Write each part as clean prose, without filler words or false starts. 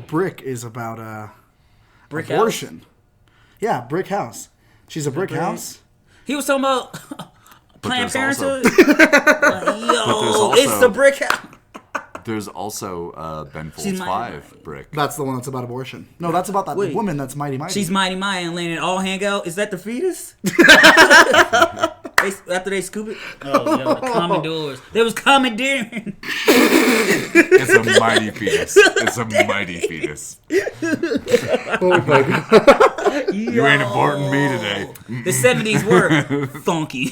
Brick is about Brick abortion. House? Yeah, Brick House. She's a brick house. He was talking about Planned Parenthood. Yo, also, it's the Brick House. There's also Ben Folds 5 Brick. That's the one that's about abortion. No, that's about that woman that's mighty. She's mighty and laying it all hang out. Is that the fetus? After they scoop it? Oh, yo, the Commodores. There was commandeering. It's a mighty fetus. It's a mighty fetus. Oh my god. You ain't aborting me today. The 70s were funky.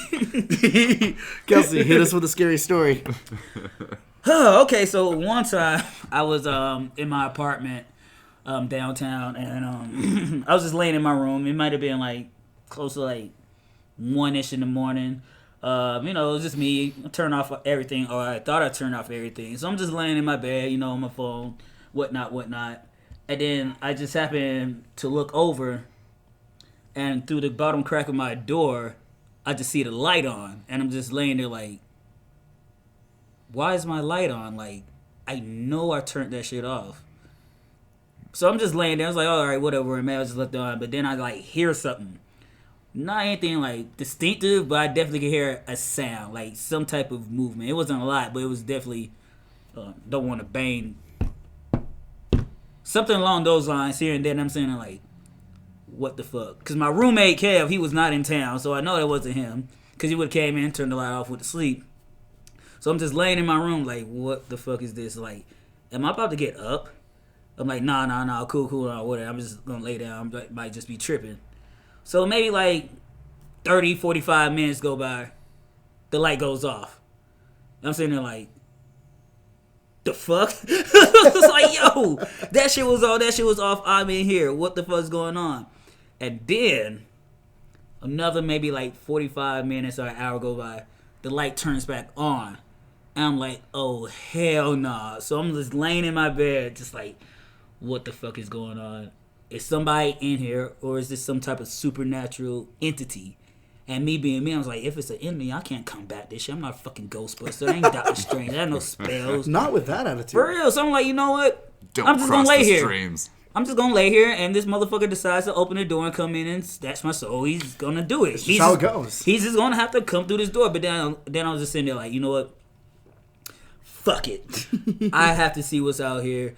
Kelsey, hit us with a scary story. Okay, so one time I was in my apartment downtown, and I was just laying in my room. It might have been like close to like 1-ish in the morning. It was just me. I turned off everything, or I thought I turned off everything. So I'm just laying in my bed, on my phone, whatnot. And then I just happened to look over, and through the bottom crack of my door, I just see the light on, and I'm just laying there like, why is my light on? Like, I know I turned that shit off. So I'm just laying there. I was like, all right, whatever. And I just looked on. But then I, like, hear something. Not anything, like, distinctive, but I definitely could hear a sound. Like, some type of movement. It wasn't a lot, but it was definitely, don't want to bang. Something along those lines here and then. I'm saying, like, what the fuck? Because my roommate, Kev, he was not in town. So I know that wasn't him. Because he would have came in and turned the light off with the sleep. So I'm just laying in my room like, what the fuck is this? Like, am I about to get up? I'm like, nah, cool, whatever. I'm just going to lay down. I might just be tripping. So maybe like 30, 45 minutes go by. The light goes off. I'm sitting there like, the fuck? It's like, yo, that shit was off. I'm in here. What the fuck's going on? And then another maybe like 45 minutes or an hour go by. The light turns back on. And I'm like, oh, hell nah. So I'm just laying in my bed, just like, what the fuck is going on? Is somebody in here, or is this some type of supernatural entity? And me being me, I was like, if it's an enemy, I can't combat this shit. I'm not a fucking Ghostbuster. I ain't Doctor Strange. I have no spells. Not with that attitude. For real. So I'm like, you know what? I'm just gonna lay here. I'm just gonna lay here, and this motherfucker decides to open the door and come in and snatch my soul. He's gonna do it. That's how it goes. He's just gonna have to come through this door. But then I was just sitting there like, you know what? Fuck it. I have to see what's out here.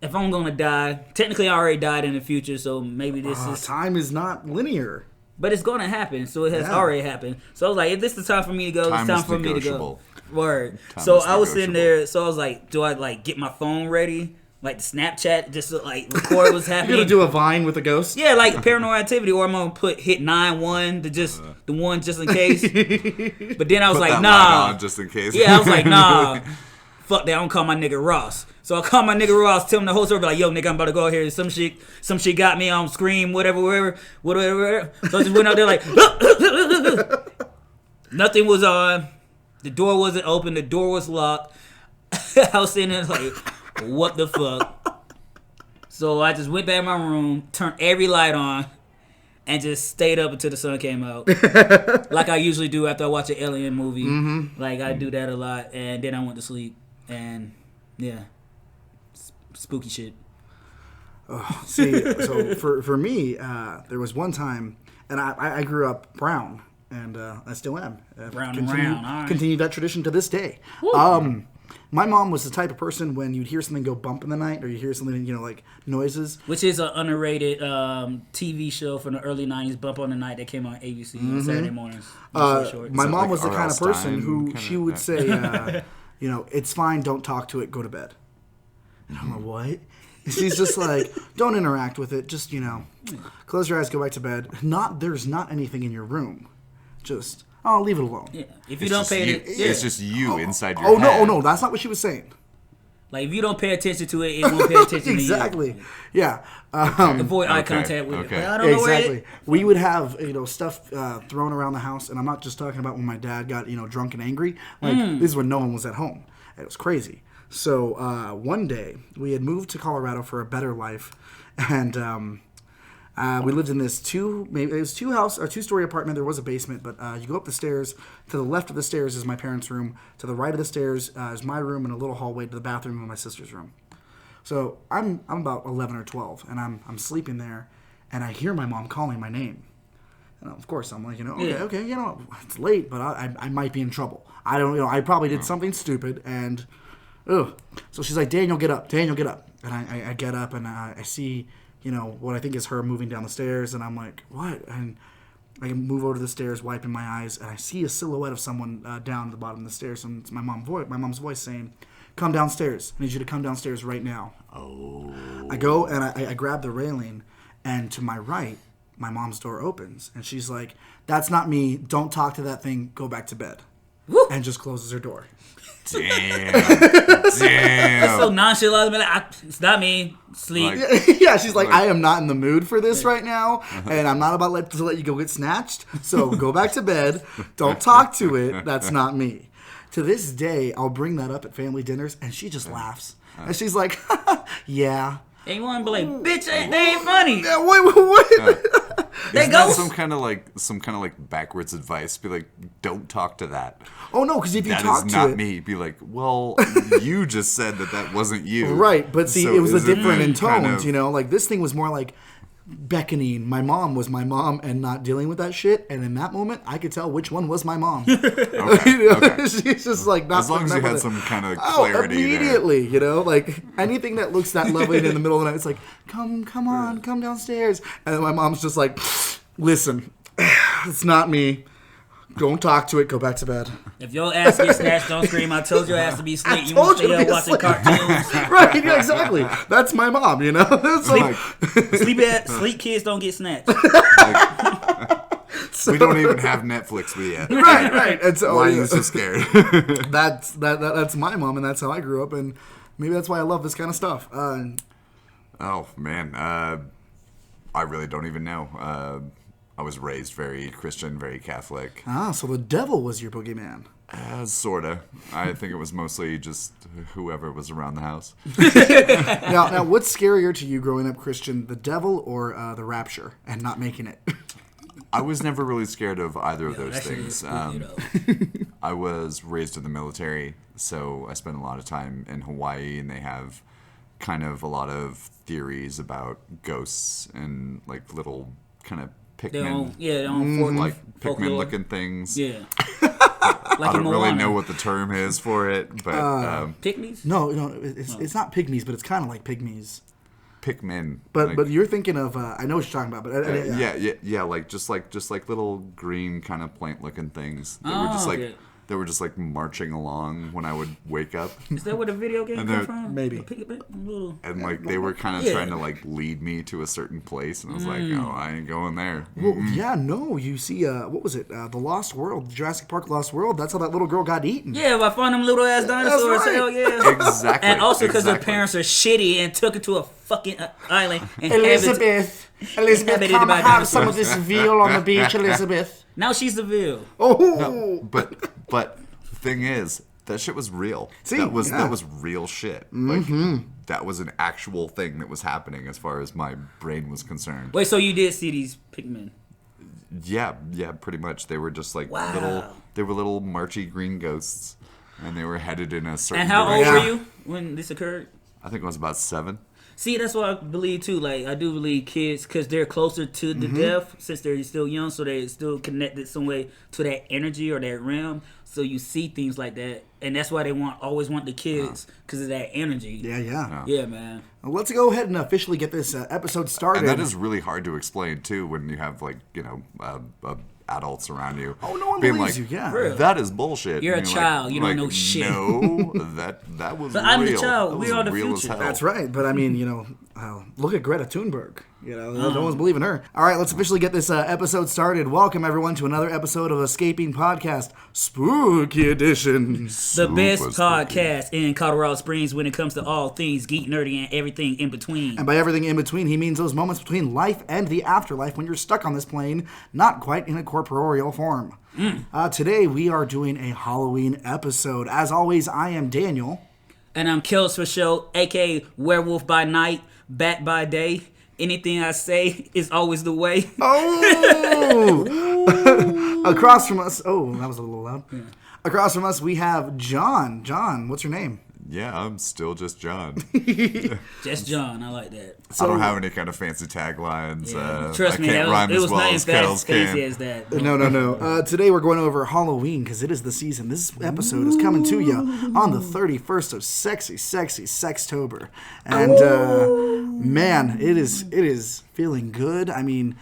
If I'm gonna die, technically I already died in the future, so maybe this is... Time is not linear. But it's gonna happen, so it has already happened. So I was like, if this is the time for me to go, it's time for me to go. Word. So I was sitting there, so I was like, do I like get my phone ready? Like the Snapchat, just to like record what's happening. You're gonna do a Vine with a ghost? Yeah, like Paranormal Activity, or I'm gonna hit 9-1 to just the one just in case. But then I was like, nah. On just in case. Yeah, I was like, nah. Fuck that, I'm gonna call my nigga Ross. So I call my nigga Ross, tell him the whole story, be like, yo, nigga, I'm about to go out here. Some shit got me on Scream, whatever. So I just went out there like, nothing was on. The door wasn't open. The door was locked. I was sitting there like, what the fuck? So I just went back in my room, turned every light on, and just stayed up until the sun came out. Like I usually do after I watch an alien movie. Mm-hmm. Like I do that a lot. And then I went to sleep. And yeah. Spooky shit. See, so for me, there was one time, and I grew up brown, and I still am. Brown and brown. All right. Continue that tradition to this day. My mom was the type of person when you'd hear something go bump in the night, or you hear something, like noises. Which is an underrated TV show from the early 90s, Bump on the Night, that came on ABC on Saturday mornings. My mom was the kind of person who she would say, it's fine, don't talk to it, go to bed. And I'm like, what? She's just like, don't interact with it. Just, close your eyes, go back to bed. There's not anything in your room. Just, leave it alone. Yeah. If you don't pay attention. It's just you inside your head. Oh, no, that's not what she was saying. Like, if you don't pay attention to it, it won't pay attention to you. Exactly. Yeah. Avoid eye contact with it. I don't know where it... We would have, stuff thrown around the house, and I'm not just talking about when my dad got, drunk and angry. Like, this is when no one was at home. It was crazy. So one day we had moved to Colorado for a better life, and we lived in this two-story apartment. There was a basement, but you go up the stairs. To the left of the stairs is my parents' room. To the right of the stairs is my room and a little hallway to the bathroom and my sister's room. So I'm about 11 or 12, and I'm sleeping there, and I hear my mom calling my name. And of course, I'm like, okay, it's late, but I might be in trouble. I don't, I probably did something stupid, and, ugh. So she's like, Daniel, get up. And I get up, and I see, what I think is her moving down the stairs, and I'm like, what? And I can move over to the stairs, wiping my eyes, and I see a silhouette of someone down at the bottom of the stairs, and it's my mom's voice saying, come downstairs. I need you to come downstairs right now. Oh. I go, and I grab the railing, and to my right, my mom's door opens, and she's like, that's not me. Don't talk to that thing. Go back to bed. Woo. And just closes her door. Damn. That's so nonchalant. Like, it's not me. Sleep. Yeah, she's like, I am not in the mood for this right now, and I'm not about to let you go get snatched. So go back to bed. Don't talk to it. That's not me. To this day, I'll bring that up at family dinners, and she just laughs. And she's like, yeah. And you want to be like, bitch, they ain't funny. Yeah, wait. Isn't that some kind of like backwards advice? Be like, don't talk to that. Oh no, because if you that talk is to not it, me. Be like, well, you just said that wasn't you. Right, but see, So it was is a different in kind tones. of- Like this thing was more like beckoning. My mom was my mom, and not dealing with that shit. And in that moment, I could tell which one was my mom. Okay. She's just like not. As long as you putting up had with it. some kind of clarity immediately, like anything that looks that lovely in the middle of the night, it's like, come on, come downstairs. And then my mom's just like, listen, it's not me. Don't talk to it. Go back to bed. If your ass gets snatched, don't scream. I told your ass to be asleep. You told want to you stay to up be watching asleep. cartoons. Right, yeah, exactly. That's my mom, It's like, Sleep kids don't get snatched. We don't even have Netflix yet. right. And so, Why are you so scared? that's my mom, and that's how I grew up, and maybe that's why I love this kind of stuff. Oh man, I really don't even know. I was raised very Christian, very Catholic. So the devil was your boogeyman. Sorta. I think it was mostly just whoever was around the house. Now, what's scarier to you growing up Christian, the devil or the rapture and not making it? I was never really scared of either of those That shit things. is spooky, I was raised in the military, so I spent a lot of time in Hawaii, and they have kind of a lot of theories about ghosts and like little kind of Pikmin, their own like folklore. Pikmin-looking things. Yeah. I don't really know what the term is for it, but Pygmies? No, it's not pygmies, but it's kind of like pygmies. Pikmin. But you're thinking of I know what you're talking about, but yeah, like just like little green kind of plant-looking things that were just like okay. they were just like marching along when I would wake up. Is that where the video game And come they're- from? Maybe. Little... And like they were kind of Yeah. trying to like lead me to a certain place, and I was like, "Oh, I ain't going there." Well, yeah, no. You see, what was it? The Lost World, Jurassic Park Lost World. That's how that little girl got eaten. Yeah, I found them little ass dinosaurs. right. Hell yeah. Exactly. And also because their exactly. parents are shitty and took her to a fucking island. And Elizabeth, Inhabited come by have some of dinosaurs. this veal on the beach, Elizabeth. Now she's the Ville. Oh, But the thing is, that shit was real. See, that was yeah. real shit. Like that was an actual thing that was happening as far as my brain was concerned. Wait, so you did see these Pikmin? Yeah, pretty much. They were just like Wow. little marchy green ghosts, and they were headed in a certain And how old direction. were you when this occurred? I think I was about 7. See, that's what I believe too. Like, I do believe kids, because they're closer to the death since they're still young, so they're still connected some way to that energy or that realm. So you see things like that, and that's why they always want the kids, because of that energy. yeah. Yeah, man. Well, let's go ahead and officially get this episode started. And that is really hard to explain too when you have like adults around you. Oh, no one being believes like, you, yeah. Real. That is bullshit. You're And a child, you don't know shit. No, that was But real. I'm the child. That We was are the real as future. hell. That's right, but I mean, look at Greta Thunberg. No one's believing her. All right, let's officially get this episode started. Welcome, everyone, to another episode of Escaping Podcast, Spooky Edition. The best Super podcast in Colorado Springs when it comes to all things geek, nerdy, and everything in between. And by everything in between, he means those moments between life and the afterlife when you're stuck on this plane, not quite in a corporeal form. Today, we are doing a Halloween episode. As always, I am Daniel. And I'm Kelsey for show, aka Werewolf by Night, Bat by Day. Anything I say is always the way. Oh! Across from us, that was a little loud. Yeah. Across from us, we have John. John, what's your name? Yeah, I'm still just John. Just John. I like that. I don't have any kind of fancy taglines. Yeah. Trust me, I can't rhyme it as was well not as as Kels fancy can. as that. No. Today we're going over Halloween because it is the season. This episode is coming to you on the 31st of sexy Sextober. And man, it is feeling good. I mean,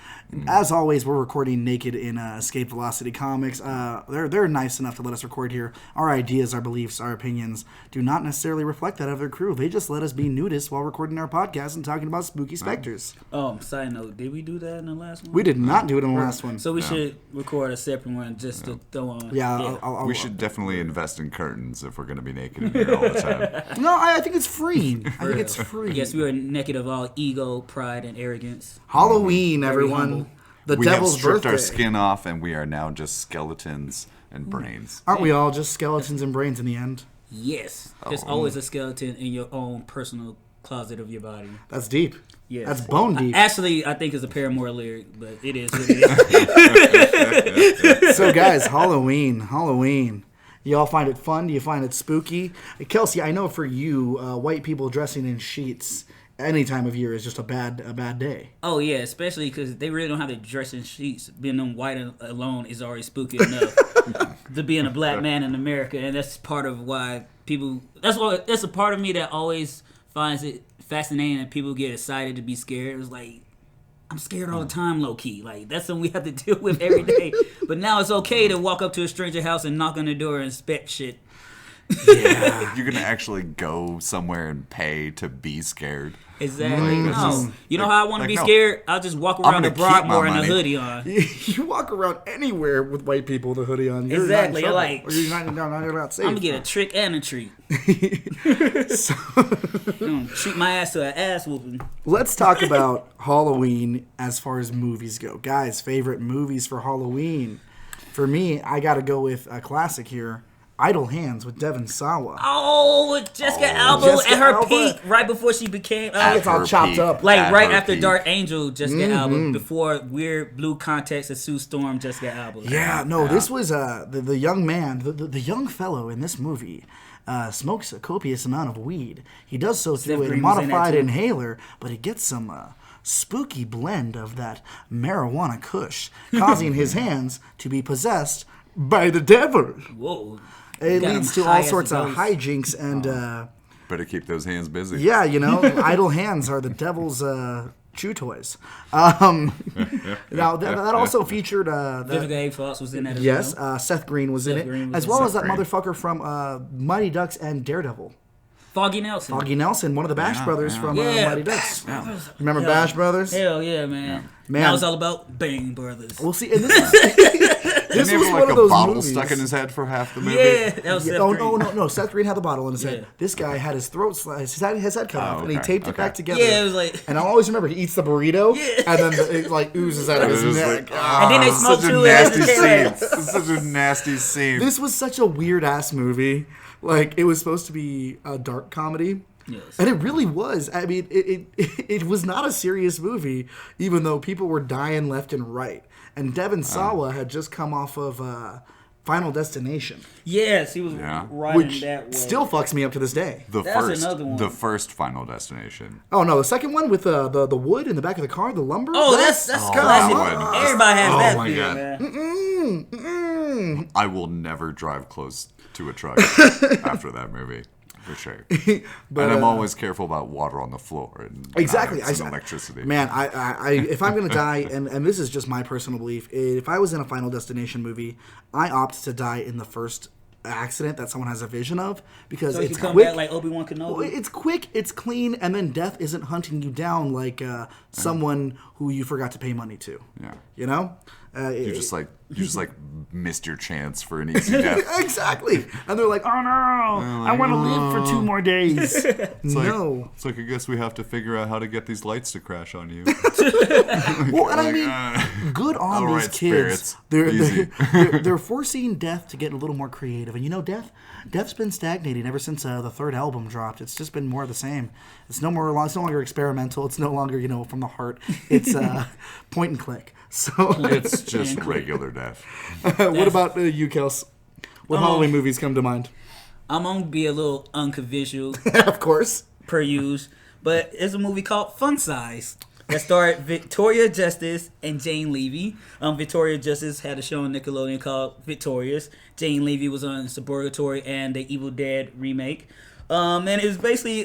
as always, we're recording naked in Escape Velocity Comics. They're nice enough to let us record here. Our ideas, our beliefs, our opinions do not necessarily reflect that of their crew. They just let us be nudists while recording our podcast and talking about spooky specters. Side note, did we do that in the last one? We did not do it in the last one. So we should record a separate one just to throw on. Yeah. We should definitely invest in curtains if we're going to be naked in here all the time. No, I think it's free. I think it's free. Yes, we are naked of all ego, pride, and arrogance. Halloween, everyone. humble. The We have devil's stripped birthday. our skin off, and we are now just skeletons and brains. Aren't we all just skeletons and brains in the end? Yes. There's always a skeleton in your own personal closet of your body. That's deep. Yes. That's bone deep. Actually, I think it's a Paramore lyric, but it is what it is. So, guys, Halloween. You all find it fun? Do you find it spooky? Kelsey, I know for you, white people dressing in sheets any time of year is just a bad day. Oh, yeah, especially because they really don't have to dress in sheets. Being them white alone is already spooky enough to being a black man in America, and that's part of why people... That's a part of me that always finds it fascinating that people get excited to be scared. It's like, I'm scared all the time, low-key. Like, that's something we have to deal with every day. But now it's okay to walk up to a stranger house and knock on the door and inspect shit. Yeah. You're going to actually go somewhere and pay to be scared. Exactly. Like, No. You know how I want to be no. scared? I'll just walk around the gonna keep my Broadmoor in a money. hoodie on. You walk around anywhere with white people with a hoodie on. You're Exactly, Not in trouble. like- Or you're not safe. I'm going to get a trick and a treat. So, Treat my ass to an ass whooping. let's talk about Halloween as far as movies go. Guys, favorite movies for Halloween? For me, I got to go with a classic here. Idle Hands with Devon Sawa. Oh, with Jessica Alba Jessica at her Alba. peak, right before she became... It's all her chopped peak. up. like, At right her after peak. Dark Angel, Jessica Alba, before Weird Blue Contacts and Sue Storm, Jessica Alba. Yeah, no, this was the young man, the young fellow in this movie smokes a copious amount of weed. He does so through a Green was in that modified too. inhaler, but he gets some spooky blend of that marijuana kush, causing his hands to be possessed by the devil. Whoa. It Got leads him to high all as sorts a of ghost. hijinks and, Better keep those hands busy. yeah, you know, idle hands are the devil's chew toys. Now, that also featured... Vivica A. Fox was in that as Yes, well. Seth Green was in Seth it, Green was as in well it. as that Seth Green. motherfucker from Mighty Ducks and Daredevil. Foggy Nelson. Foggy Nelson, one of the Bash Brothers from Yeah, Mighty Bash Ducks. Remember Yeah. Bash Brothers? Hell yeah, man. Man. That was all about Bang Brothers. We'll see. And this Didn't he was have one like of a those bottle movies. stuck in his head for half the movie? Yeah, that was Yeah, Seth oh Green. no! Seth Green had the bottle in his head. Yeah. This guy had his throat sliced, his head cut off, and he okay, taped it okay. back together. Yeah, it was like... And I always remember he eats the burrito, Yeah. and then it like oozes out of It his was neck. like, And then they oh, smoked such a too, and nasty it scene. was Such a nasty scene. This was such a weird ass movie. Like it was supposed to be a dark comedy. Yes. And it really was. I mean, it was not a serious movie, even though people were dying left and right. And Devon Sawa had just come off of Final Destination, Yes, he was Yeah. riding which that way. still fucks me up to this day. That's another one. The first Final Destination. Oh no, the second one with the wood in the back of the car, the lumber. Oh, that's Oh, classic. that one. Everybody has Oh that my feeling, God. man. I will never drive close to a truck after that movie. For sure. But, and I'm always careful about water on the floor and Exactly. knives and electricity. Man, I if I'm gonna die, and this is just my personal belief, if I was in a Final Destination movie, I opt to die in the first accident that someone has a vision of because So he it's can come quick. back like Obi-Wan Kenobi. Well, it's quick, it's clean, and then death isn't hunting you down like someone who you forgot to pay money to. Yeah. You know? You just like missed your chance for an easy death. Exactly. And they're like, oh no, I want to live for 2 more days. No. It's like I guess we have to figure out how to get these lights to crash on you. Well, and I mean, good on all these right, kids. spirits. Easy. They're forcing death to get a little more creative. And you know, death's been stagnating ever since the third album dropped. It's just been more of the same. It's no longer experimental. It's no longer, from the heart. It's point and click. So It's just regular death. what about you, Kels? What Halloween movies come to mind? I'm gonna be a little unconventional, Of course. per use, but it's a movie called Fun Size that starred Victoria Justice and Jane Levy. Victoria Justice had a show on Nickelodeon called Victorious. Jane Levy was on Suburgatory and the Evil Dead remake. And it was basically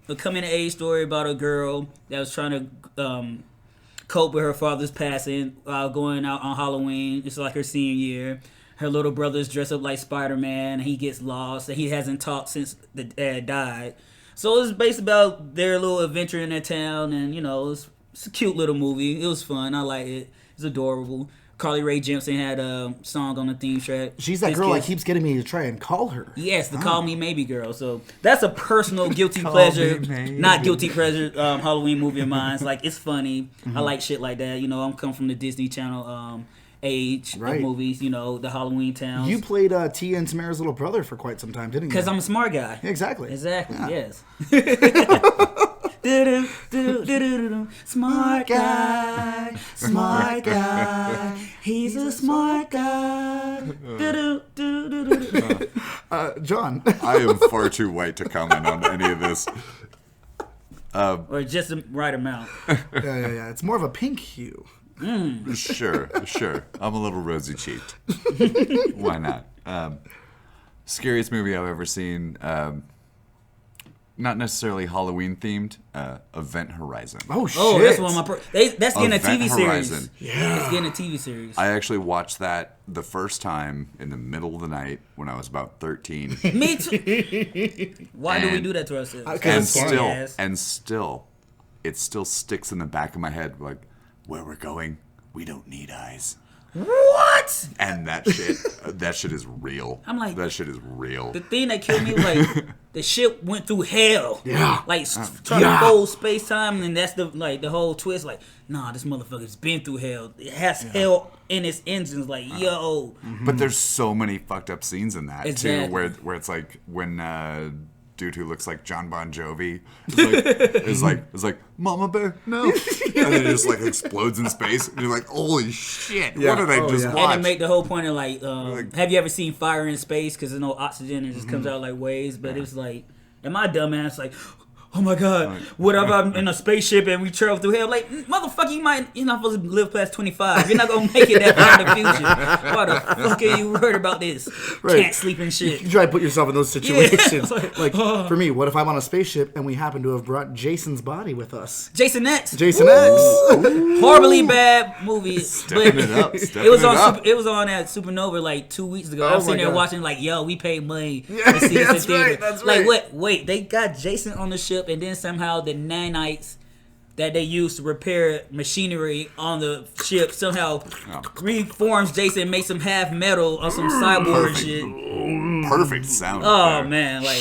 a coming-of-age story about a girl that was trying to cope with her father's passing while going out on Halloween. It's like her senior year. Her little brother's dressed up like Spider-Man. He gets lost, and he hasn't talked since the dad died. So it's based about their little adventure in their town, and it's a cute little movie. It was fun. I like it. It's adorable. Carly Rae Jepsen had a song on the theme track. She's that girl that keeps getting me to try and call her. Yes, the Call Me Maybe girl. So that's a personal guilty pleasure, not guilty pleasure Halloween movie of mine. It's like, it's funny. I like shit like that. I'm come from the Disney Channel age of movies. The Halloween towns. You played Tia and Tamara's little brother for quite some time, didn't you? Because I'm a smart guy. Exactly. Yeah. Yes. Smart guy, he's a smart guy. John. I am far too white to comment on any of this. Or just the right amount. Yeah. It's more of a pink hue. Sure. I'm a little rosy cheeked. Why not? Scariest movie I've ever seen. Not necessarily Halloween themed. Event Horizon. Oh shit! Oh, that's one of my. That's getting Event a TV Horizon. series. Yeah, it's getting a TV series. I actually watched that the first time in the middle of the night when I was about 13. Me too. Why do we do that to ourselves? And still, it still sticks in the back of my head. Like, where we're going, we don't need eyes. What? And that shit is real. I'm like, that shit is real. The thing that killed me was like the ship went through hell. Yeah. Like trying to fold space time, and that's the whole twist. Like, nah, this motherfucker's been through hell. It has hell in its engines. Like, yo. But there's so many fucked up scenes in that Exactly. too, where it's like when dude who looks like John Bon Jovi is like Mama Bear, no, and then it just like explodes in space, and you're like, holy shit, what did I just watch? And they make the whole point of like, have you ever seen fire in space? Because there's no oxygen, and it just comes out like waves. But it's like, and my dumb ass like, oh my god, what if I'm in a spaceship and we travel through hell? Like, motherfucker, you're not supposed to live past 25. You're not gonna make it that far in the future. Why the fuck are you worried about this? Right. Can't sleep and shit. You try to put yourself in those situations. Yeah. Like, for me, what if I'm on a spaceship and we happen to have brought Jason's body with us? Jason X. Jason X. Horribly bad movie. Stepping it up. It was on at Supernova like 2 weeks ago. I was sitting there God. watching like, yo, we paid money to see this in theater. That's like, right. wait, they got Jason on the ship, and then somehow the nanites that they used to repair machinery on the ship somehow reforms Jason and makes him half metal on some cyborg shit. Perfect sound. Oh there. man, like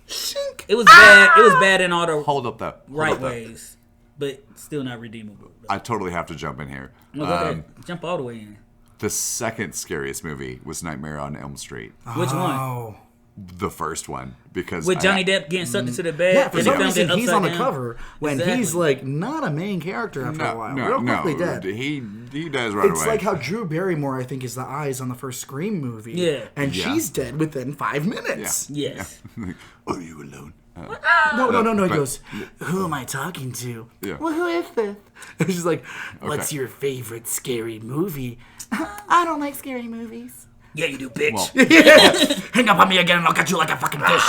Shink. it was bad. It was bad in all the Hold up that right ways, but still not redeemable. I totally have to jump in here. No, go ahead. Jump all the way in. The second scariest movie was Nightmare on Elm Street. Which one? Oh. The first one, because With Johnny Depp getting sucked into the bed. Yeah, for and some they filmed reason it he's on the upside down. cover when Exactly. he's like not a main character after a while. Real quickly dead. He dies right It's away. like how Drew Barrymore, I think, is the eyes on the first Scream movie. Yeah. And Yeah. she's dead within 5 minutes. Yes. Are you alone? No. He but- goes, who am I talking to? Yeah. Well, who is this? And she's like, what's Okay. your favorite scary movie? I don't like scary movies. Yeah, you do, bitch. Well, Hang up on me again and I'll cut you like a fucking fish.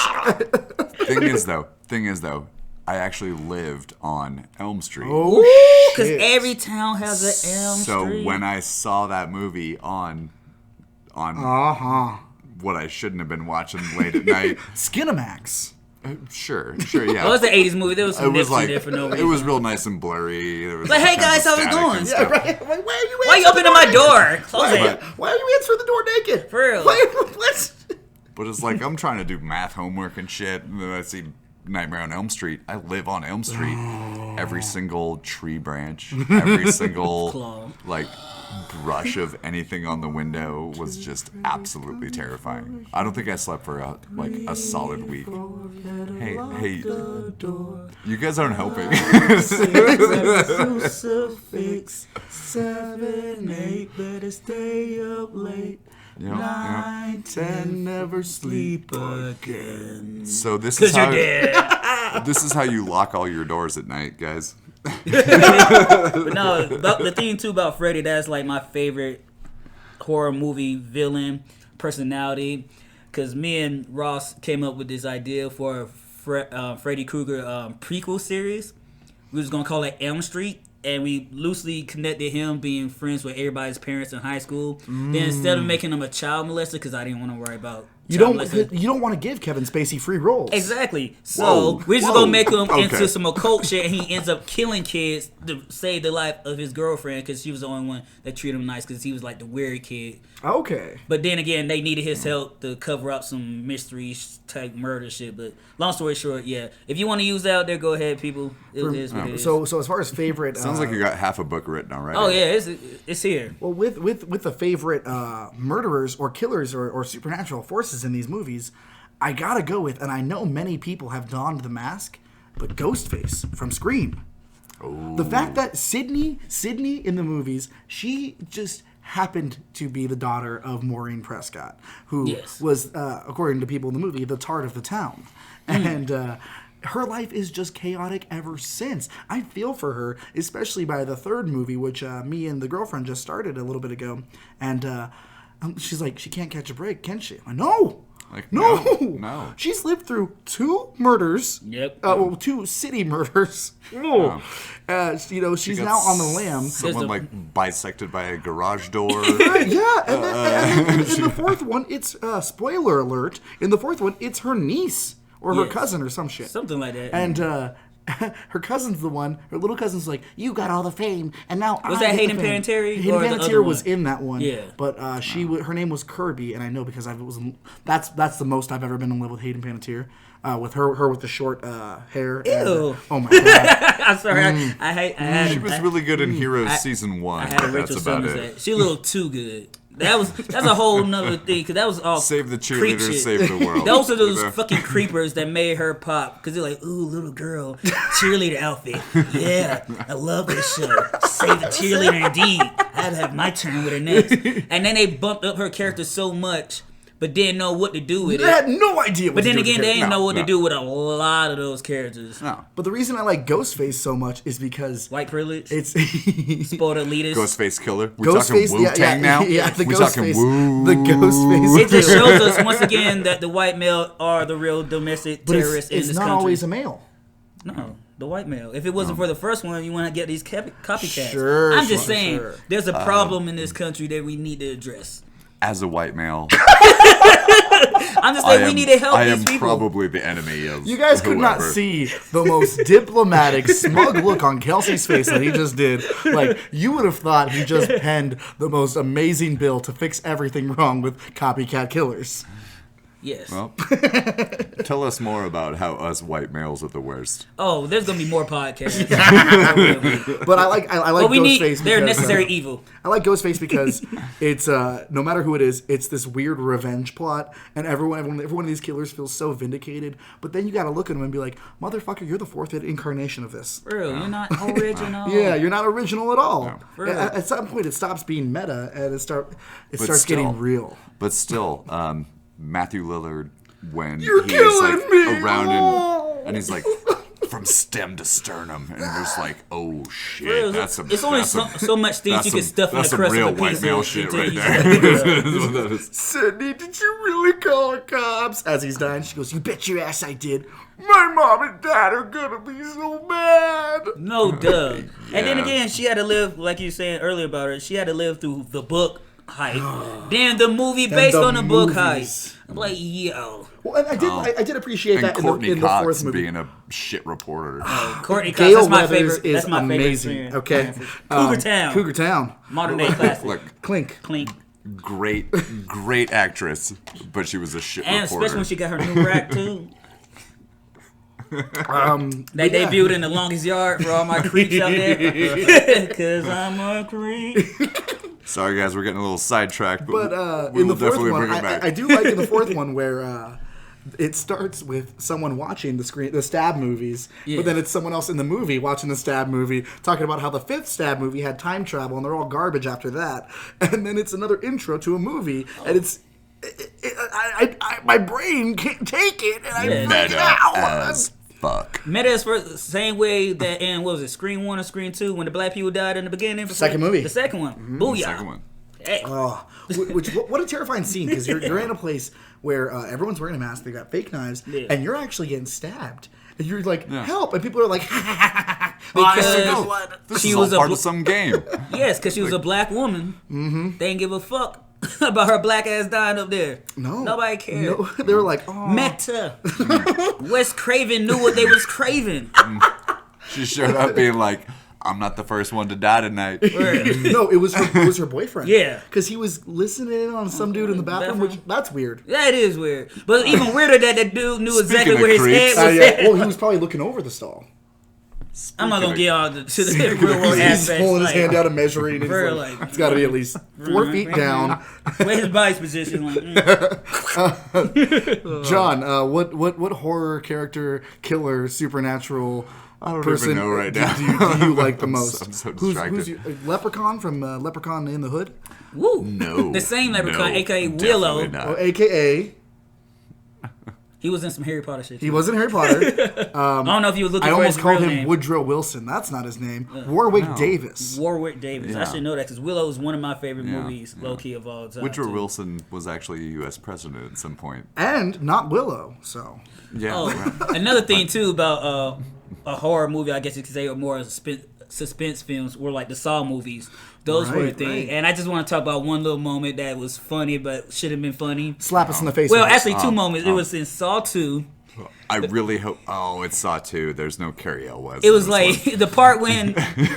thing is though, I actually lived on Elm Street. Oh, Because shit. every town has an Elm So Street. when I saw that movie on what I shouldn't have been watching late at night, Skinamax. sure, yeah. Well, it was an 80s movie. There was some It was nips like in there for no it reason. was real nice and blurry. There was Like, hey, tons guys, of how's it static going? and Yeah, stuff. Right? Why are you Why you opening my door? Close it. Why are you answering the door naked? For real. What? But it's like I'm trying to do math homework and shit, and then I see Nightmare on Elm Street. I live on Elm Street. Every single tree branch, every single Claw. like brush of anything on the window was just absolutely terrifying. I don't think I slept for a solid week. Hey, you guys aren't helping. Crucifix 7, 8, better stay up late. night and never sleep again. So this Because is you're how dead. this is how you lock all your doors at night, guys. But no, the thing too about Freddy, that's like my favorite horror movie villain personality. Because me and Ross came up with this idea for a Freddy Krueger prequel series. We was going to call it Elm Street. And we loosely connected him being friends with everybody's parents in high school. Then instead of making him a child molester, because I didn't want to worry about You child don't molester. you don't want to give Kevin Spacey free roles. Exactly. So Whoa. we're just Whoa. gonna make him Okay. into some occult shit, and he ends up killing kids to save the life of his girlfriend because she was the only one that treated him nice because he was like the weird kid. Okay. But then again, they needed his help to cover up some mystery type murder shit. But long story short, yeah, if you want to use that out there, go ahead, people. It is what it is. So as far as favorite, Sounds like you got half a book written already. Oh yeah, it's here. well, with the favorite murderers or killers or supernatural forces in these movies, I gotta go with, and I know many people have donned the mask, but Ghostface from Scream. Oh. The fact that Sydney in the movies, she just happened to be the daughter of Maureen Prescott, who Yes. was, according to people in the movie, the tart of the town. And her life is just chaotic ever since. I feel for her, especially by the third movie, which me and the girlfriend just started a little bit ago. And she's like, she can't catch a break, can she? I'm like, no! Like, No! no. She's lived through 2 murders. Yep. Well, 2 city murders. Oh. She's now on the lam. Someone like bisected by a garage door. Yeah, and then in the fourth one, it's spoiler alert. In the fourth one, it's her niece or her Yes. cousin or some shit. Something like that. And her cousin's the one. Her little cousin's like, you got all the fame, and now Was I that get Hayden the fame." Panettiere Hayden or the other Panettiere was one? in that one. Yeah. But her name was Kirby, and I know because that's the most I've ever been in love with Hayden Panettiere. With her with the short hair. Ew. And, oh my god. I'm sorry, I had She was really good in Heroes season 1. I had a That's Rachel about Summers it. that. She a little too good. That's a whole nother thing because that was all Save the creep cheerleaders, shit. save the world. Those are those You know? fucking creepers that made her pop because they're like, ooh, little girl, cheerleader outfit. Yeah, I love this show. Save the cheerleader indeed. I had to have my turn with her next. And then they bumped up her character so much, but didn't know what to do with They it. had no idea what But to then do with again, the they character. didn't know what to no. do with a lot of those characters. No. But the reason I like Ghostface so much is because White privilege, it's spoiled elitist. Ghostface Killer. We're Ghostface, talking Wu-Tang now? Yeah, the We're Ghostface. talking Wu. The Ghostface. It just shows us once again that the white male are the real domestic But terrorists in it's this not country. always a male. No, the white male. If it wasn't for the first one, you want to get these copycats. Sure, I'm just sure, saying, sure. there's a problem in this country that we need to address. As a white male, I'm just saying we need to help I these am people. probably the enemy of You guys could not whoever. see the most diplomatic, smug look on Kelsey's face that he just did. Like, you would have thought he just penned the most amazing bill to fix everything wrong with copycat killers. Yes. Well, tell us more about how us white males are the worst. Oh, there's gonna be more podcasts. But I like But we need. Ghostface. They're because, necessary evil. I like Ghostface because it's no matter who it is, it's this weird revenge plot, and every one of these killers feels so vindicated. But then you got to look at them and be like, "Motherfucker, you're the 4th incarnation of this." For real, you're not original. Yeah, you're not original at all. No. For real. At some point, it stops being meta and it starts still. getting real. But still, Matthew Lillard, when You're he is like killing me! around Oh. and he's like from stem to sternum, and you're just like, oh shit, For real, that's some. it's only that's some- so much things that's you can some- stuff in that's the some crust real of a white pizza. male shit until right you- there. That's what that is. Sydney, did you really call the cops? As he's dying, she goes, "You bet your ass I did. My mom and dad are gonna be so mad." No, duh. And then Yeah. again, she had to live, like you were saying earlier about her, she had to live through the book hype. Then the movie based the on the book hype. movies. I'm like, yo. Well, and I did appreciate And that Courtney in the Cox 4th movie. being a shit reporter. Courtney Cox, Gail that's my Weathers favorite. is That's my amazing. favorite. Okay, Cougar Town. Cougar Town. Modern day classic. Look, Clink. Clink. great actress, but she was a shit And reporter. especially when she got her new rack too. They But yeah. debuted in the longest yard for all my creeps out there. Cause I'm a creep. Sorry guys, we're getting a little sidetracked, But we in the will fourth definitely one, bring it back. I do like in the fourth one where it starts with someone watching the stab movies, but then it's someone else in the movie watching the stab movie talking about how the 5th stab movie had time travel and they're all garbage after that. And then it's another intro to a movie, and it's my brain can't take it, and I freak out. Fuck. Meta is for the same way that in, what was it, Scream 1 or Scream 2, when the black people died in the beginning? Second movie. The second one. Mm-hmm. Booyah. The second one. Hey. Oh, what a terrifying scene, because you're in a place where everyone's wearing a mask, they got fake knives, and you're actually getting stabbed. And you're like, help! And people are like, because this is all part of some game. Yes, because she was a black woman. Mm-hmm. They didn't give a fuck about her black ass dying up there. No. Nobody cared. No. They were like, oh. Meta. Wes Craven knew what they was craving. She showed up being like, I'm not the first one to die tonight. No, it was her boyfriend. Yeah. Because he was listening on some dude in the bathroom, which, that's weird. That is weird. But even weirder that dude knew exactly Speaking where of his creeps. head was at. Well, he was probably looking over the stall. I'm not going to get on to the real world He's aspects. pulling his hand out and measuring. And Bro, like, it's got to be at least 4 feet down. Where's his body's position? Like, John, what horror character, killer, supernatural I don't person even know right now. do you like the most? I'm so distracted. Who's your, Leprechaun from Leprechaun in the Hood? woo. No. The same Leprechaun, No, a.k.a. definitely Willow. not. Well, AKA, He was in some Harry Potter shit. he wasn't Harry Potter. I don't know if you were looking I for almost his called real him name. Woodrow Wilson. That's not his name. Warwick Davis. Warwick Davis. Yeah. I should know that because Willow is one of my favorite movies, low key of all time. Woodrow too. Wilson was actually a U.S. president at some point. And not Willow, so. Yeah. Oh, right. another thing too about a horror movie, I guess you could say, or more suspense films, were like the Saw movies. Those were a Right, thing. right. And I just want to talk about one little moment that was funny, but should have been funny. Slap us in the face. Well, with it. actually, two moments. It was in Saw 2. I really hope. Oh, it's Saw 2. There's no Carrie L. West. It was in like this one. the part when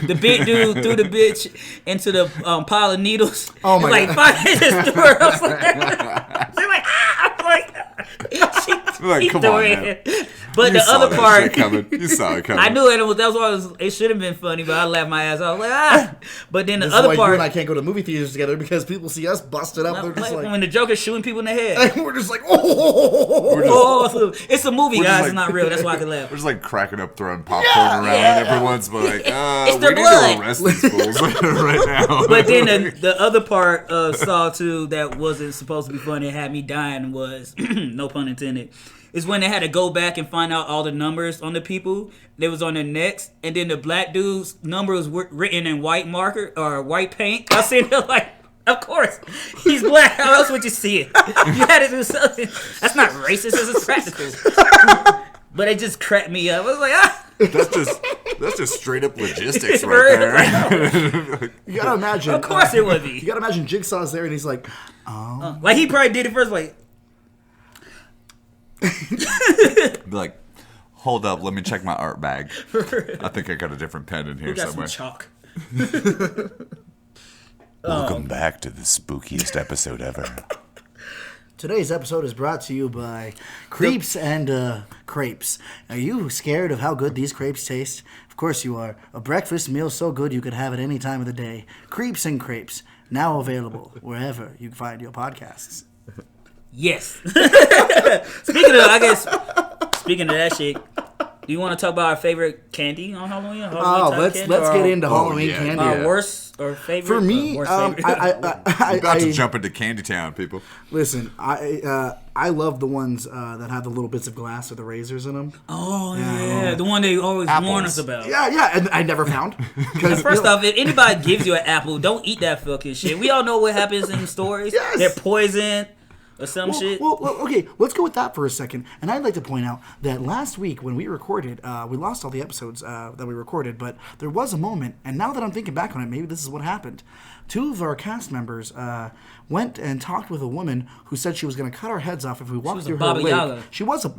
the big dude threw the bitch into the pile of needles. Oh my like, God. fuck, just threw her. I was like, she's like, ah! I'm like, Like, she come threw on, it. man. But You the saw other that part, shit coming. You saw it coming. I knew it. That was why it should have been funny, but I laughed my ass off. Like, ah! But then the This is other why you part, and I can't go to movie theaters together, because people see us busted up. They're just like, when the Joker's shooting people in the head. and we're just like, oh. Oh, it's a movie, We're just guys. like- it's not real. That's why I can laugh. We're just like cracking up, throwing popcorn around. Everyone's like, It's we their need blood. to arrest these fools right now. But then the other part of Saw 2 that wasn't supposed to be funny and had me dying was, no pun intended, is when they had to go back and find out all the numbers on the people that was on their necks, and then the black dude's number was written in white marker or white paint. I was sitting there like, of course, he's black. How else would you see it? You had to do something. That's not racist. It's practical. But it just cracked me up. I was like, ah. That's just straight up logistics right there. You gotta imagine. Of course it would be. You gotta imagine Jigsaw's there, and he's like, oh. Like he probably did it first, like. Be like, hold up, let me check my art bag. I think I got a different pen in here We got somewhere. some chalk. Welcome back to the spookiest episode ever. Today's episode is brought to you by Creeps and Crepes. Are you scared of how good these crepes taste? Of course you are. A breakfast meal so good you could have it any time of the day. Creeps and Crepes, now available wherever you find your podcasts. Yes. Speaking of that shit, do you want to talk about our favorite candy on Halloween? Oh, let's get into Halloween yeah, candy. Our worst or favorite. For me, worst I'm favorite. About to jump into Candy Town, people. Listen, I love the ones that have the little bits of glass with the razors in them. Oh yeah, the one they always warn us about. Yeah, and I never found. First off, if anybody gives you an apple, don't eat that fucking shit. We all know what happens in the stories. Yes. They're poisoned or some shit. Well, okay, let's go with that for a second. And I'd like to point out that last week when we recorded, we lost all the episodes that we recorded, but there was a moment, and now that I'm thinking back on it, maybe this is what happened. 2 of our cast members went and talked with a woman who said she was going to cut our heads off if we walked through her Baba lake. Yaga. She was a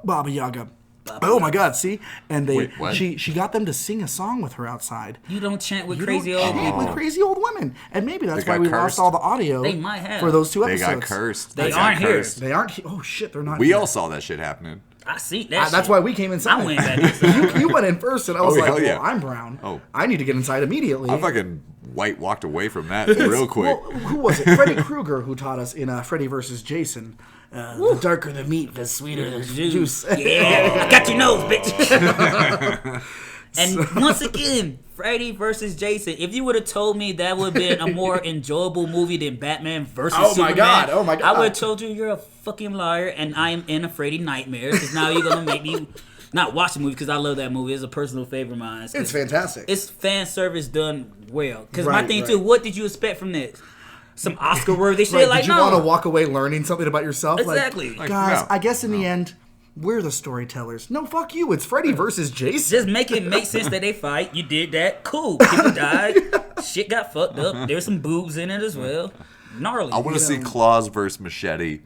Baba Yaga. Oh my God! See, and Wait, what? she got them to sing a song with her outside. You don't chant with You crazy don't old chant people. with crazy old women, and maybe that's They why got we cursed. lost all the audio. They might have. for those 2 They episodes. got cursed. They got aren't here. cursed. They aren't. Oh shit! They're not. We here. all saw that shit happening. I see that. That's shit. why we came inside. I went back inside. you went in first, and I was Oh, like, hell yeah. "Well, I'm brown. Oh. I need to get inside immediately." I fucking White walked away from that real quick. Well, who was it? Freddy Krueger who taught us in Freddy vs. Jason. The darker the meat, the sweeter the juice. Yeah, I got your nose, bitch. And once again, Freddy versus Jason. If you would have told me that would have been a more enjoyable movie than Batman versus Superman, Oh my god! I would have told you you're a fucking liar, and I am in a Freddy nightmare. Because now you're gonna make me not watch the movie because I love that movie. It's a personal favorite of mine. It's fantastic. It's fan service done well. Because Right, my thing right. too, what did you expect from this? Some Oscar-worthy shit? Right, Like, did you no. want to walk away learning something about yourself? Exactly. Like, guys, no, I guess in the end, we're the storytellers. No, fuck you. It's Freddy versus Jason. Just make it make sense that they fight. You did that. Cool. People died. Shit got fucked up. There's some boobs in it as well. Gnarly. I want to see Claws versus Machete,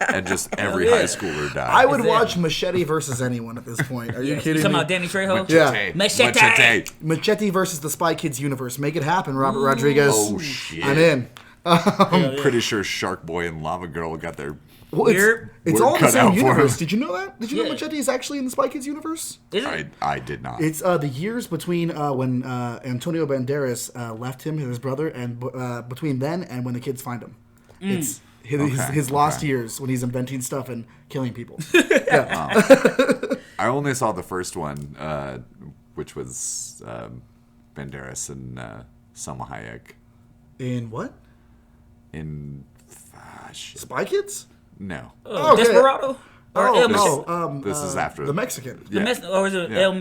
and just every high schooler die. I would watch Machete versus anyone at this point. Are you You kidding talking me? about Danny Trejo? Yeah. Machete. Machete versus the Spy Kids universe. Make it happen, Robert Rodriguez. Oh shit! I'm in. I'm pretty sure Shark Boy and Lava Girl got their. Well, Weird. it's Word all in the cut same out for universe. him. Did you know that? Did you know Yeah. Machete is actually in the Spy Kids universe? Is it? I did not. It's the years between when Antonio Banderas left him, his brother, and between then and when the kids find him. It's his lost years when he's inventing stuff and killing people. I only saw the first one, which was Banderas and Salma Hayek In what? in. Shit. Spy Kids? No, Okay. Desperado? Or El this is after the Mexican. Yeah. Or is it Yeah. El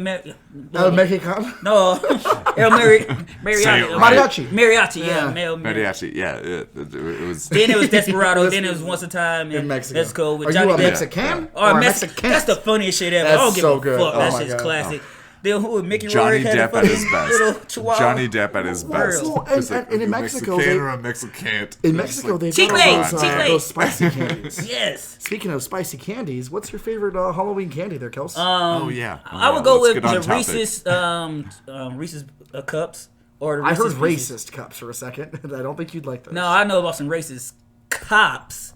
El Mexican? No, El Mariachi. Say it right. Mariachi. Mariachi, Yeah. yeah. Mariachi. Yeah, it was. Then it was Desperado. Then it was Once a Time In Mexico. Mexico with Are Johnny you a Depp. Mexican? Or a Mexican. That's the funniest shit ever. That's I don't give so a good. fuck. Oh That my shit's God. classic. Then who? Mickey Johnny Rourke had Depp a at his fucking best. little chihuahua. Johnny Depp at his best. Well, It's and like, in are you Mexico, Mexican they- or a Mexican? In Mexico, they've Chicle, got all chicle. those spicy candies. Yes. Speaking of spicy candies, what's your favorite Halloween candy there, Kelsey? Oh yeah. I would go Let's with get on the topic. Reese's cups or the I heard Reese's Pieces. racist cups for a second, and I don't think you'd like those. No, I know about some Reese's cups,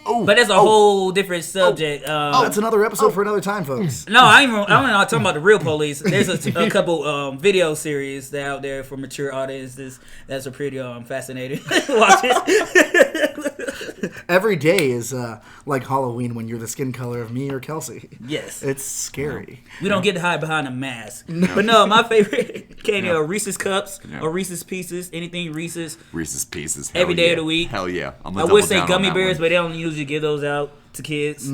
Oh, but that's a whole different subject. that's another episode for another time, folks. No, I'm not talking about the real police. There's a couple video series that out there for mature audiences that's a pretty fascinating. Watch it. Every day is like Halloween when you're the skin color of me or Kelsey. Yes. It's scary. We don't get to hide behind a mask. But no, my favorite candy are Reese's Cups or Reese's Pieces. Anything Reese's. Reese's Pieces. Every day yeah. of the week. Hell yeah. I'm I gonna would double say down on gummy that bears, one. but they don't usually give those out to kids.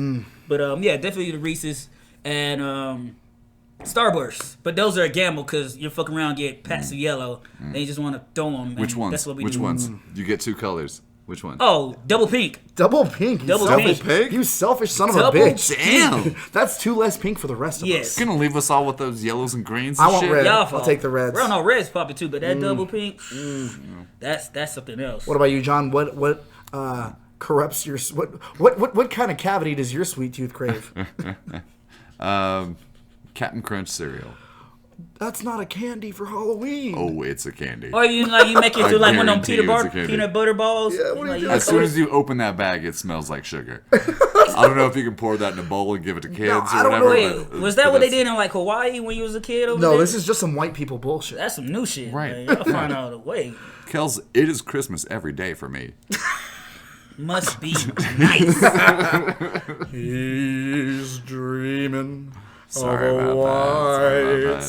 But yeah, definitely the Reese's and Starburst. But those are a gamble because you fuck around and get packs of yellow. They just want to throw them. Which ones? That's what we Which do. ones? You get two colors. Which one? Oh, double pink. Double pink. You Double selfish, pink. You selfish son of a Double bitch. Damn. That's two less pink for the rest of Yes. us. Gonna leave us all with those yellows and greens. I And want shit? red. Y'all I'll fault. take the reds. Well, no, red's popping too, but that double pink, that's something else. What about you, John? What corrupts your what kind of cavity does your sweet tooth crave? Captain Crunch cereal. That's not a candy for Halloween. Oh, it's a candy. Or you make it I feel like one of them guarantee you it's a candy. peanut butter balls. Yeah, what are you doing? As soon as you open that bag, it smells like sugar. I don't know if you can pour that in a bowl and give it to kids I or don't know. whatever. Wait, but- was that but what they that's- did in like Hawaii when you was a kid over No, there? this is just some white people bullshit. That's some new shit. Right. Man. Y'all find out a way. Kels, it is Christmas every day for me. Must be nice. He's dreaming Sorry about that.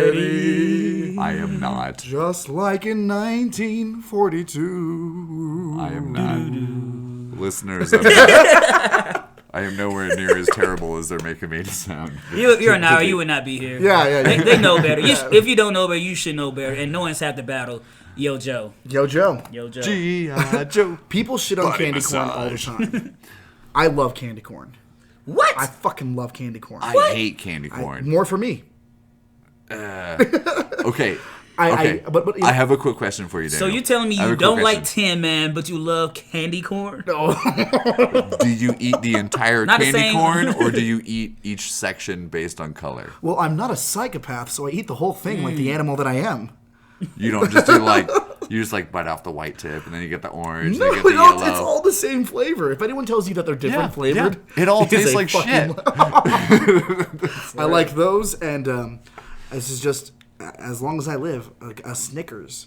society. I am not. Just like in 1942. I am not. Listeners, I am nowhere near as terrible as they're making me to sound. You're an hour. You would not be here. Yeah. They know better. If you don't know better, you should know better. And no one's half the battle. Yo, Joe. Yo, Joe. Yo, Joe. G.I. Joe. People shit on Body candy corn all the massage. time. I love candy corn. What? I fucking love candy corn. I hate candy corn. More for me. Okay. But I have a quick question for you, So Daniel. you're telling me I have you a quick don't like question. Tin Man, but you love candy corn? Do you eat the entire Not the candy same. corn, or do you eat each section based on color? Well, I'm not a psychopath, so I eat the whole thing like the animal that I am. You don't just do like you just like bite off the white tip, and then you get the orange, No, and you get the no, yellow. it's all the same flavor. If anyone tells you that they're different flavored, yeah. It all it is tastes a like fucking shit. I like those, and this is just as long as I live, a Snickers.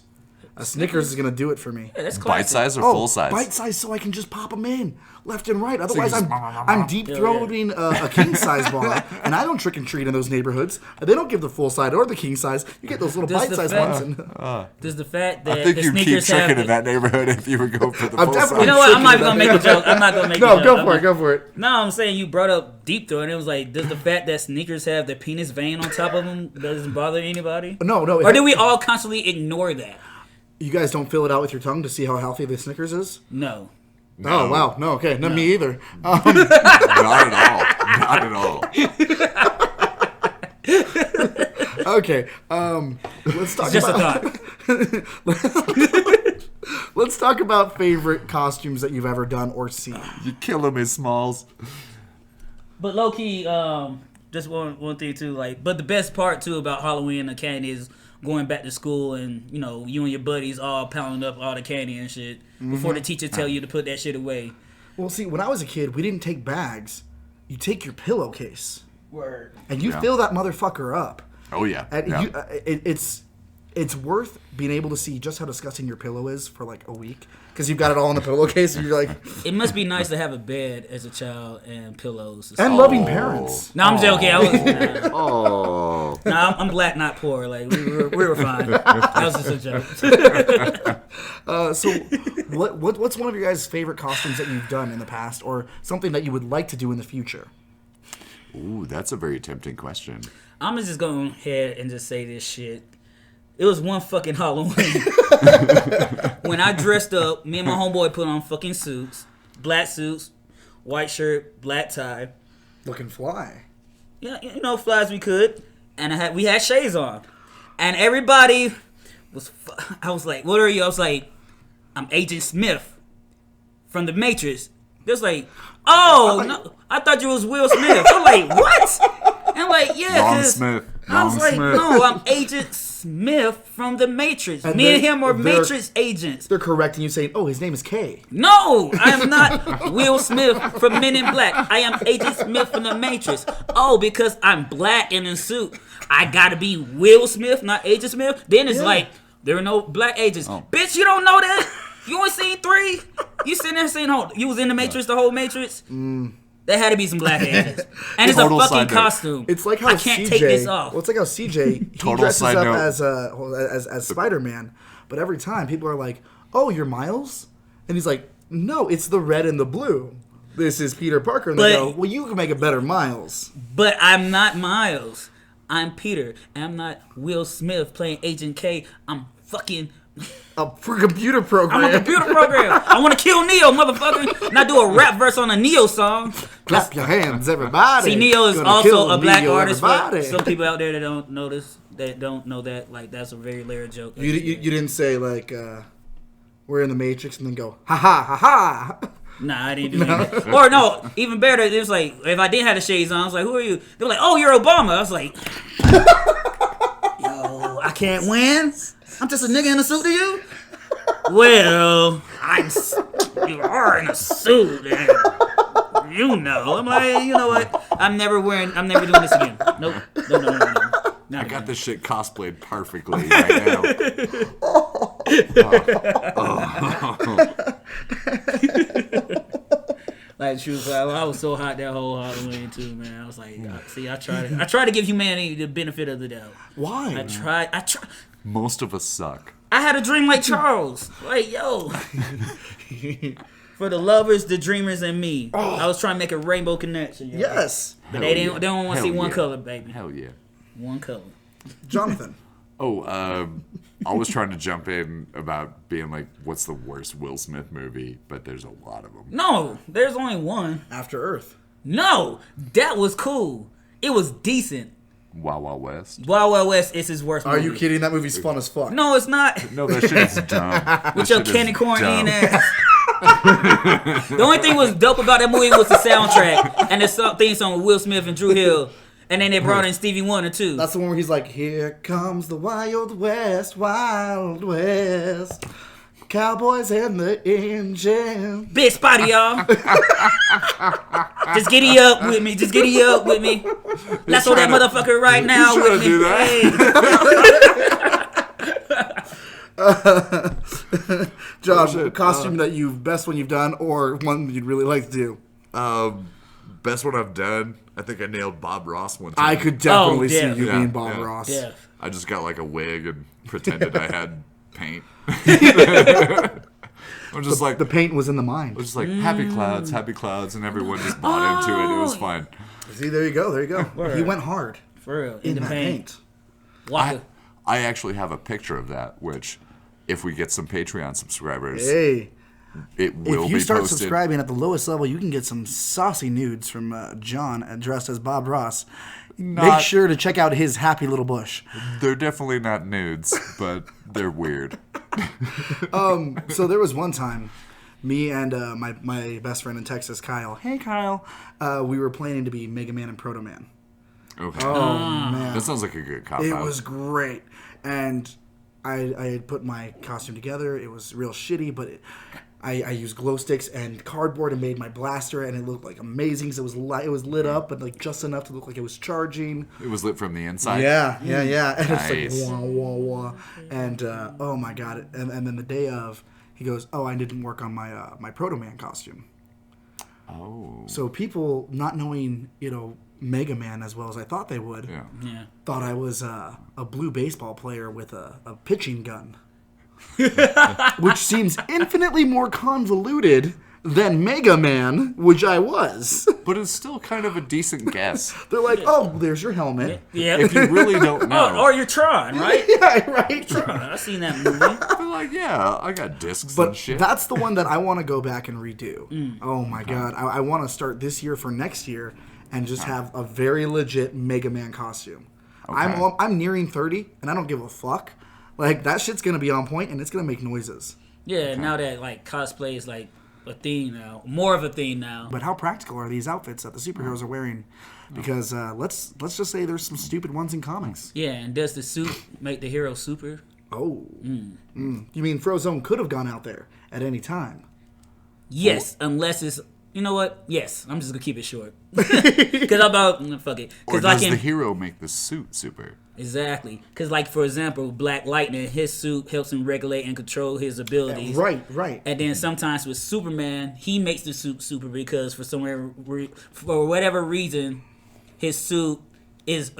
A Snickers is gonna do it for me. Yeah, that's Bite classic. size or full size? Bite size, so I can just pop them in left and right. Otherwise, just- I'm deep throating a king size bar, and I don't trick and treat in those neighborhoods. They don't give the full size or the king size. You get those little Does bite the size fact- ones. And, Does the fact that I think the you keep sneakers have tricking in that neighborhood if you would go for the I'm full definitely- size. You know what? I'm not even tricking gonna make a joke. I'm not gonna make a no, joke. go for it. Go for it. No, I'm saying you brought up deep throat, and it was like, does the fact that sneakers have the penis vein on top of them doesn't bother anybody? No. Or do we all constantly ignore that? You guys don't fill it out with your tongue to see how healthy the Snickers is? No. Oh wow, no, okay, not me either. Not at all. Okay, let's talk Just a about. thought. Let's talk about favorite costumes that you've ever done or seen. You kill him in Smalls. But low key, just one thing too, like, but the best part too about Halloween and the candy is going back to school and you and your buddies all pounding up all the candy and shit before the teacher tell you to put that shit away. Well, see, when I was a kid, we didn't take bags. You take your pillowcase Word. and you Yeah. fill that motherfucker up. Oh yeah. And Yeah. it's worth being able to see just how disgusting your pillow is for like a week because you've got it all in the pillowcase and you're like, It must be nice to have a bed as a child and pillows. and loving parents. No, I'm joking. I was. Oh. I'm black, not poor. Like we were fine. That was just a joke. So, what's one of your guys' favorite costumes that you've done in the past, or something that you would like to do in the future? Ooh, that's a very tempting question. I'm just going ahead and just say this shit. It was one fucking Halloween when I dressed up. Me and my homeboy put on fucking suits, black suits, white shirt, black tie. Looking fly. Yeah, fly as we could, and we had shades on, and everybody was. I was like, "What are you?" I was like, "I'm Agent Smith from the Matrix." They're like, "Oh no, I thought you was Will Smith." I'm like, "What?" And I'm like, "Yeah, Wrong 'cause Smith. I was Wrong like, Smith. "No, I'm Agent Smith from the Matrix. And Me and they're- him are they're- Matrix agents." They're correcting you, saying, "Oh, his name is K." No, I am not Will Smith from Men in Black. I am Agent Smith from the Matrix. Oh, because I'm black and in a suit, I gotta be Will Smith, not Agent Smith. Then it's like, there are no black agents. Bitch, you don't know that? You only seen 3? You sitting there saying, you was in the Matrix, the whole Matrix? There had to be some black agents. And it's a Total fucking side note. costume. It's like how I can't CJ, take this off. Well, it's like how CJ he Total dresses side up note. as Spider-Man, but every time people are like, "Oh, you're Miles," and he's like, "No, it's the red and the blue. This is Peter Parker." And they But- go, "Well, you can make a better Miles." But I'm not Miles. I'm Peter. And I'm not Will Smith playing Agent K. I'm fucking... For computer program. I'm a computer program. I want to kill Neo, motherfucker. And I do a rap verse on a Neo song. Clap your hands, everybody. See, Neo is Gonna also kill a black Neo, artist. For everybody. some people out there that don't notice, that don't know that, like, that's a very layered joke. You didn't say like we're in the Matrix and then go ha ha ha ha. Nah, I didn't do that. Or no, even better, it was like, if I didn't have the shades on, I was like, who are you? They were like, oh, you're Obama. I was like, yo, I can't win? I'm just a nigga in a suit to you? Well, you are in a suit, and you know. I'm like, you know what? I'm never doing this again. Nope. No. I got this shit cosplayed perfectly right now. Like, truth, I was so hot that whole Halloween too, man. I was like, see, I try to give humanity the benefit of the doubt. Why? I try. Most of us suck. I had a dream like Charles. Like, yo. For the lovers, the dreamers, and me. I was trying to make a rainbow connection. Yo. Yes. But they don't want to see one color, baby. Hell yeah. One color. Jonathan. I was trying to jump in about being like, what's the worst Will Smith movie? But there's a lot of them. No, there's only one. After Earth. No, that was cool. It was decent. Wild Wild West. Wild Wild West is his worst Are movie. you kidding? That movie's fun as fuck. No, it's not. No, that shit's dumb. With your Kenny Cornine ass. The only thing was dope about that movie was the soundtrack and the theme song with Will Smith and Drew Hill. And then they brought in Stevie Wonder too. That's the one where he's like, "Here comes the Wild West, Wild West." Cowboys and the engine. Big spotty, y'all. Just giddy up with me. Just giddy up with me. Let's hold that motherfucker right now with me. Do that. Josh, costume that best one you've done, or one that you'd really like to do? Best one I've done. I think I nailed Bob Ross one time. I could definitely see yeah. you Yeah, being Bob yeah. Ross. Yeah. I just got like a wig and pretended I had paint. I'm just like The paint was in the mind. I was just like happy clouds, and everyone just bought into it. It was fine. See, there you go. He went hard For real. in the that paint. Waka. I actually have a picture of that, which if we get some Patreon subscribers, Hey, it will if you be start posted. subscribing at the lowest level, you can get some saucy nudes from John dressed as Bob Ross. Make sure to check out his happy little bush. They're definitely not nudes, but they're weird. So there was one time, me and my best friend in Texas, Kyle. Hey, Kyle. We were planning to be Mega Man and Proto Man. Okay. Oh, man. That sounds like a good cop It out. was great. And I had put my costume together. It was real shitty, but I used glow sticks and cardboard and made my blaster, and it looked like amazing because it was lit up, but like just enough to look like it was charging. It was lit from the inside. Yeah. And Nice. it's like wah wah wah, and oh my god! And then the day of, he goes, "Oh, I didn't work on my my Proto Man costume." Oh. So people not knowing Mega Man as well as I thought they would, Yeah. thought I was a blue baseball player with a pitching gun. Which seems infinitely more convoluted than Mega Man, which I was. But it's still kind of a decent guess. They're like, oh, there's your helmet. Yeah. If you really don't know. Or you're Tron, right? Yeah, right. I've seen that movie. They're like, yeah, I got discs and But shit. that's the one that I want to go back and redo. Oh my god. I want to start this year for next year and just have a very legit Mega Man costume. Okay. I'm nearing 30, and I don't give a fuck. Like, that shit's going to be on point, and it's going to make noises. Yeah, now that like cosplay is like a thing now, more of a thing now. But how practical are these outfits that the superheroes are wearing? Because let's just say there's some stupid ones in comics. Yeah, and does the suit make the hero super? Oh. You mean Frozone could have gone out there at any time? Yes, unless it's. You know what? Yes, I'm just gonna keep it short. Because I'm about fuck it. Or Because does like the hero make the suit super? exactly. Because like for example, Black Lightning, his suit helps him regulate and control his abilities. Right. And then sometimes with Superman, he makes the suit super because for whatever reason, his suit is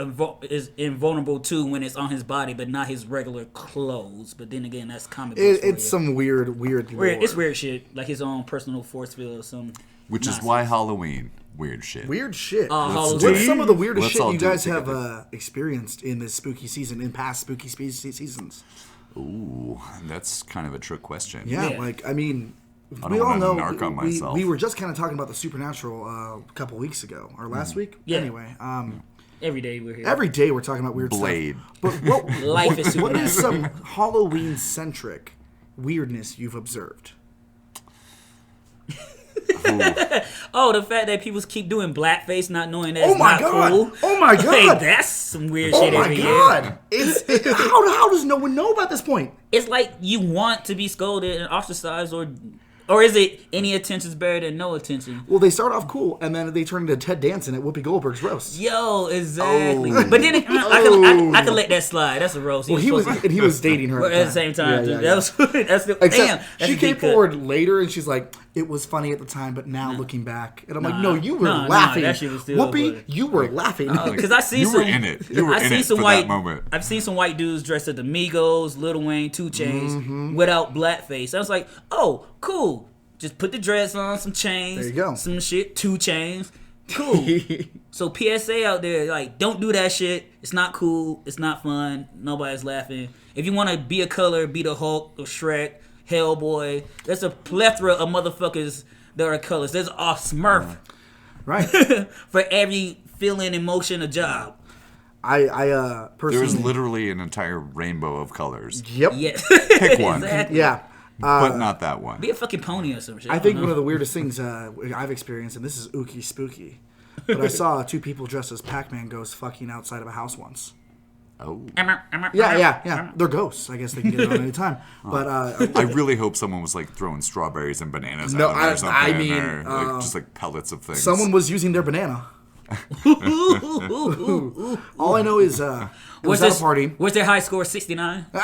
invulnerable too when it's on his body, but not his regular clothes. But then again, that's comic books. It's some weird lore. It's weird shit, like his own personal force field or some. Which is why Halloween. Weird shit. Weird shit. Halloween. What's some of the weirdest Let's shit all you do it guys have together. experienced in this spooky season, in past spooky seasons? Ooh, that's kind of a trick question. Yeah, Yeah. like, I mean, I we don't all wanna know, narc on myself. we were just kind of talking about the supernatural a couple weeks ago, or last week? Yeah. Anyway, Every day we're here. every day we're talking about weird Blade. stuff. But what, Life is what is supernatural. some Halloween-centric weirdness you've observed? Oh, the fact that people keep doing blackface, not knowing that Oh it's my not God. cool. Oh my Like, God. that's some weird Oh shit my every year. god! How does no one know about this point? It's like you want to be scolded and ostracized, or is it any attention's better than no attention? Well, they start off cool, and then they turn into Ted Danson at Whoopi Goldberg's roast. Yo, exactly. Oh. But then I could let that slide. That's a roast. Well, he was dating her But at the same time, Yeah, dude, yeah, that was that's the Except damn. That's she a came deep cut. forward later and she's like, "It was funny at the time, but now looking back," and I'm like, "No, you were Nah, laughing. that shit was still Whoopee, funny. you were laughing." Because I see You some. were in it. You were I in see it some for white. that moment. I've seen some white dudes dressed as the Migos, Lil Wayne, 2 Chainz, Mm-hmm. without blackface. I was like, oh, cool. Just put the dreads on, some chains. There you go. Some shit, 2 Chainz. Cool. So PSA out there, like, don't do that shit. It's not cool. It's not fun. Nobody's laughing. If you want to be a color, be the Hulk or Shrek, Hellboy. There's a plethora of motherfuckers that are colors. There's a Smurf Right. for every feeling, emotion, a job. I personally. There's literally an entire rainbow of colors. Yep. Yeah. Pick one. Exactly. Yeah. But not that one. Be a fucking pony or some shit. I think don't one know. of the weirdest things I've experienced, and this is ooky spooky, but I saw 2 people dressed as Pac-Man ghosts fucking outside of a house once. Oh. Yeah. They're ghosts. I guess they can get it on any time. But I really hope someone was like throwing strawberries and bananas at them or something. I mean, or, like, just like pellets of things. someone was using their banana. All I know is was at a party. What's their high score? 69. The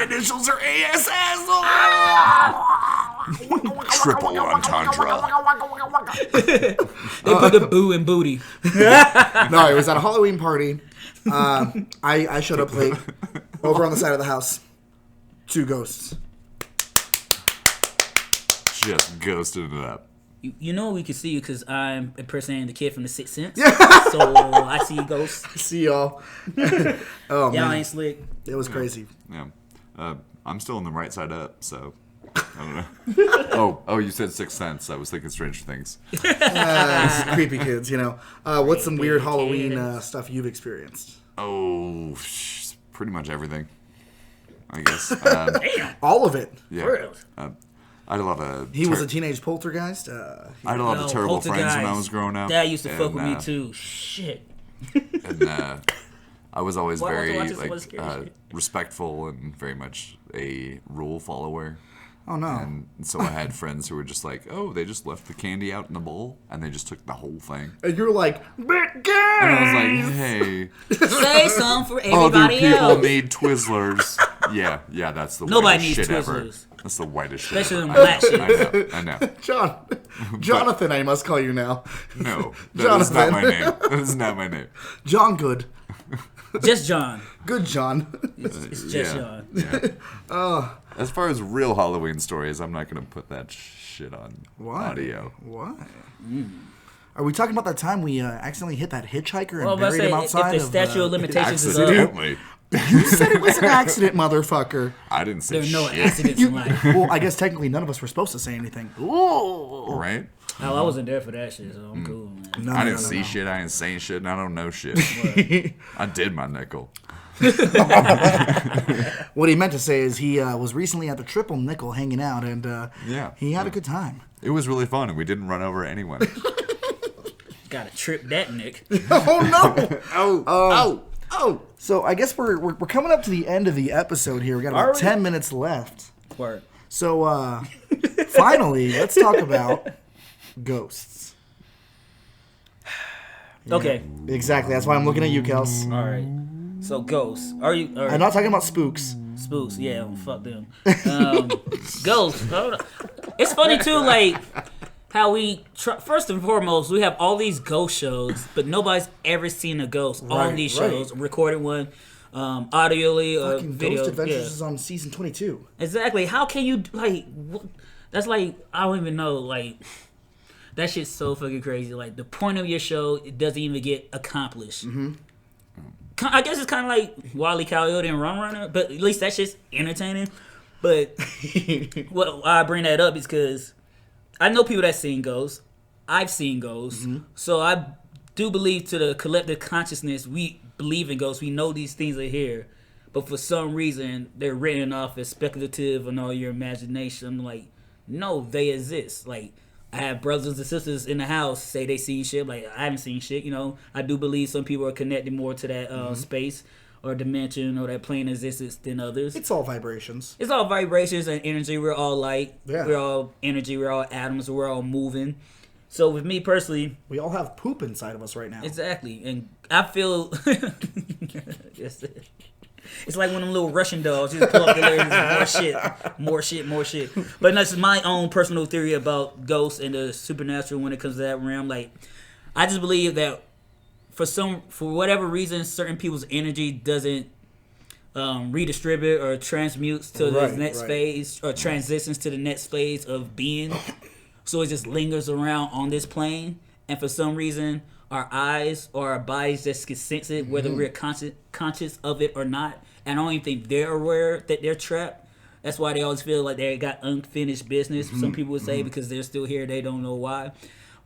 initials are ASS. Triple entendre. They put the boo in booty. No, it was at a Halloween party. I showed up late. Over on the side of the house. 2 ghosts. Just ghosted it up. You know we can see you because I'm impersonating the kid from The Sixth Sense. So I see ghosts. See y'all. Oh, Y'all man. ain't slick. It was crazy. Yeah. I'm still on the right side up, so I don't know. Oh, you said Sixth Sense. I was thinking Stranger Things. Creepy kids, you know. What's some weird Halloween stuff you've experienced? Oh, pretty much everything, I guess. Damn. All of it. Yeah. For real. I had a lot of... He was a teenage poltergeist. I had a lot of terrible friends when I was growing up. Dad used to fuck with me too. Shit. And I was always Why very watch this scary shit? respectful and very much a rule follower. Oh, no. And so I had friends who were just like, oh, they just left the candy out in the bowl and they just took the whole thing. And you were like, but guys! And I was like, hey, Say something for other everybody people else. need Twizzlers. Yeah, that's the Nobody whitest needs shit ever. Twizzlers. That's the whitest shit Especially ever. them black shit. I know. Jonathan, I must call you now. No, that is not my name. That is not my name. John Good. Just John. Good John. It's just John. Yeah. As far as real Halloween stories, I'm not going to put that shit on audio. Why? Are we talking about that time we accidentally hit that hitchhiker and Well, buried him outside if the statute of limitations is up, Accidentally. You said it was an accident, motherfucker. I didn't say there are no shit. accidents in life. Well, I guess technically none of us were supposed to say anything. Ooh. Right? No, I wasn't there for that shit, so I'm cool, man. No, I no, didn't no, see no. shit. I ain't saying shit. And I don't know shit. I did my nickel. What he meant to say is he was recently at the Triple Nickel hanging out, and he had a good time. It was really fun, and we didn't run over anyone. Gotta trip that Nick. Oh no! Oh! So I guess we're coming up to the end of the episode here. We got about 10 minutes left. Word. So finally, let's talk about ghosts. Yeah, Okay. Exactly. That's why I'm looking at you, Kels. All right. So ghosts. Are you? I'm not talking about spooks. Spooks, yeah, fuck them. Ghosts. It's funny too, like how we first and foremost we have all these ghost shows, but nobody's ever seen a ghost on these shows. Recorded one, audioly or Fucking video. Ghost Adventures Yeah. is on season 22. Exactly. How can you like? That's like I don't even know. Like that shit's so fucking crazy. Like the point of your show, it doesn't even get accomplished. Mm-hmm. I guess it's kind of like Wile E. Coyote and Rum Runner, but at least that shit's entertaining. But why I bring that up is because I know people that seen ghosts. I've seen ghosts. Mm-hmm. So I do believe to the collective consciousness, we believe in ghosts. We know these things are here. But for some reason, they're written off as speculative and all your imagination. I'm like, no, they exist. Like, I have brothers and sisters in the house say they seen shit. Like, I haven't seen shit, you know. I do believe some people are connected more to that space or dimension or that plane of existence than others. It's all vibrations. It's all vibrations and energy. We're all light. Yeah. We're all energy. We're all atoms. We're all moving. So with me personally... We all have poop inside of us right now. Exactly. And I feel... It's like one of them little Russian dolls. You just pull up the layers, more shit. But that's my own personal theory about ghosts and the supernatural when it comes to that realm. Like, I just believe that for whatever reason, certain people's energy doesn't redistribute or transmutes to the next phase or transitions to the next phase of being. So it just lingers around on this plane. And for some reason, our eyes or our bodies just can sense it, whether we're conscious of it or not. And I don't even think they're aware that they're trapped. That's why they always feel like they got unfinished business. Some people would say because they're still here, they don't know why.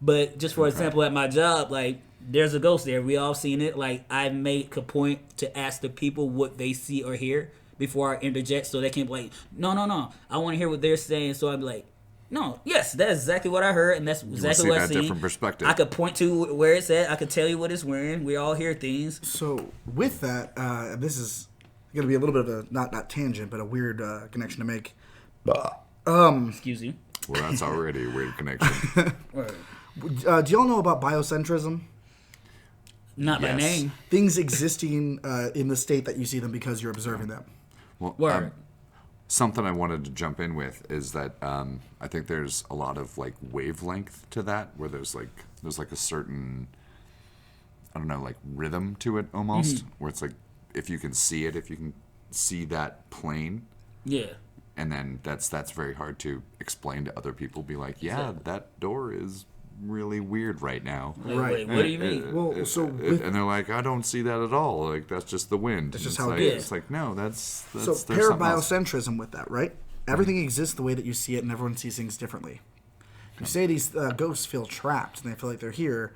But just for example, at my job, like, there's a ghost there. We all seen it. Like, I make a point to ask the people what they see or hear before I interject so they can be like, no. I want to hear what they're saying. So I'd be like, No, yes, that's exactly what I heard, and that's exactly what I see. Different perspective. I could point to where it's at. I could tell you what it's wearing. We all hear things. So with that, this is going to be a little bit of a not tangent, but a weird connection to make. Excuse you. Well, that's already a weird connection. Do y'all know about biocentrism? Not by name. Things existing in the state that you see them because you're observing them. Well, something I wanted to jump in with is that I think there's a lot of like wavelength to that, where there's like a certain, I don't know, like rhythm to it almost, where it's like if you can see it, if you can see that plane, and then that's very hard to explain to other people. Be like, that door is really weird right now. Wait, what do you mean? And they're like, I don't see that at all. Like, that's just the wind. That's just how it is. It's like, no, that's so pair biocentrism with that, right? Everything exists the way that you see it, and everyone sees things differently. You say these ghosts feel trapped, and they feel like they're here,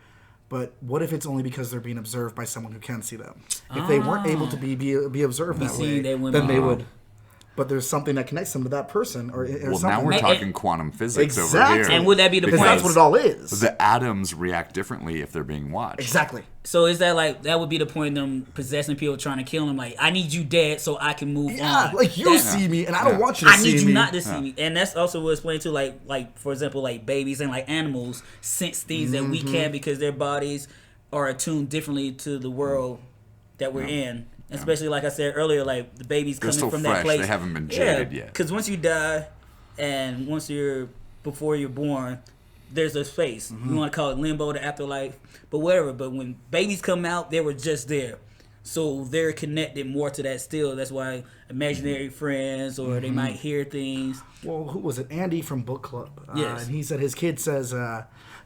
but what if it's only because they're being observed by someone who can see them? If they weren't able to be observed that way, then they would. But there's something that connects them to that person, or something. Now we're talking quantum physics over here. And would that be the point? That's what it all is. The atoms react differently if they're being watched. Exactly. So is that like, that would be the point of them possessing people trying to kill them? Like, I need you dead so I can move on. Like you see me, and I don't want you to see me. I need you not to see me. And that's also what explained to like for example, like babies and like animals sense things that we can't because their bodies are attuned differently to the world that we're in. Especially like I said earlier, like the babies coming from that place. They haven't been jaded yet. Because once you die, and before you're born, there's a space. You want to call it limbo, the afterlife, but whatever. But when babies come out, they were just there, so they're connected more to that still. That's why imaginary friends, or they might hear things. Well, who was it? Andy from book club. Yes. And he said his kid says,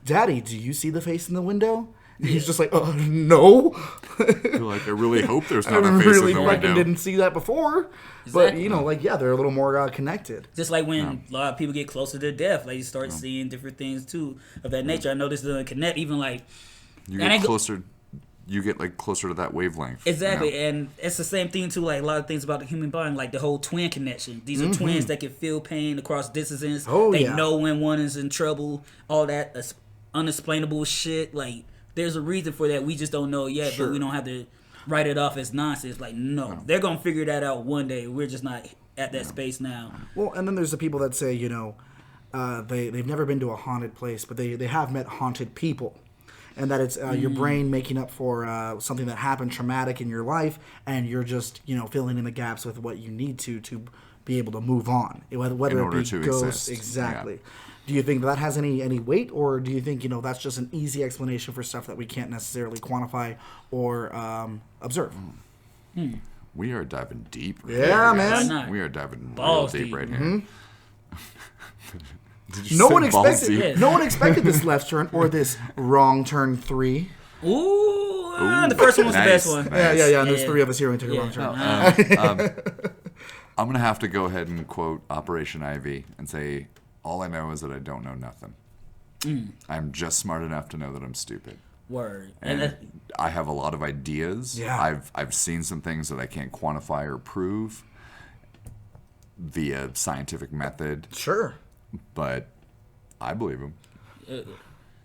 "Daddy, do you see the face in the window?" And he's just like, no. You're like, I really hope there's not a face in the window. I didn't see that before. Exactly. But, they're a little more connected. Just like when a lot of people get closer to death, like you start seeing different things, too, of that nature. I know this doesn't connect, even like... You get closer... You get like closer to that wavelength. Exactly, and it's the same thing too. Like a lot of things about the human body, like the whole twin connection. These are twins that can feel pain across distances. They know when one is in trouble. All that unexplainable shit. Like there's a reason for that. We just don't know yet, but we don't have to write it off as nonsense. Like no, they're gonna figure that out one day. We're just not at that space now. Well, and then there's the people that say they've never been to a haunted place, but they have met haunted people. And that it's your brain making up for something that happened traumatic in your life, and you're just filling in the gaps with what you need to be able to move on, whether it be ghosts. Exactly. Yeah. Do you think that has any weight, or do you think that's just an easy explanation for stuff that we can't necessarily quantify or observe? We are diving deep. Yeah, man. We are diving real deep right here. No one expected this left turn or this wrong turn 3. Ooh, the first one was the best one. Nice. Yeah. And there's 3 of us here who took a wrong turn. I'm gonna have to go ahead and quote Operation Ivy and say, all I know is that I don't know nothing. I'm just smart enough to know that I'm stupid. Word. And I have a lot of ideas. Yeah. I've seen some things that I can't quantify or prove via scientific method. Sure. But I believe him.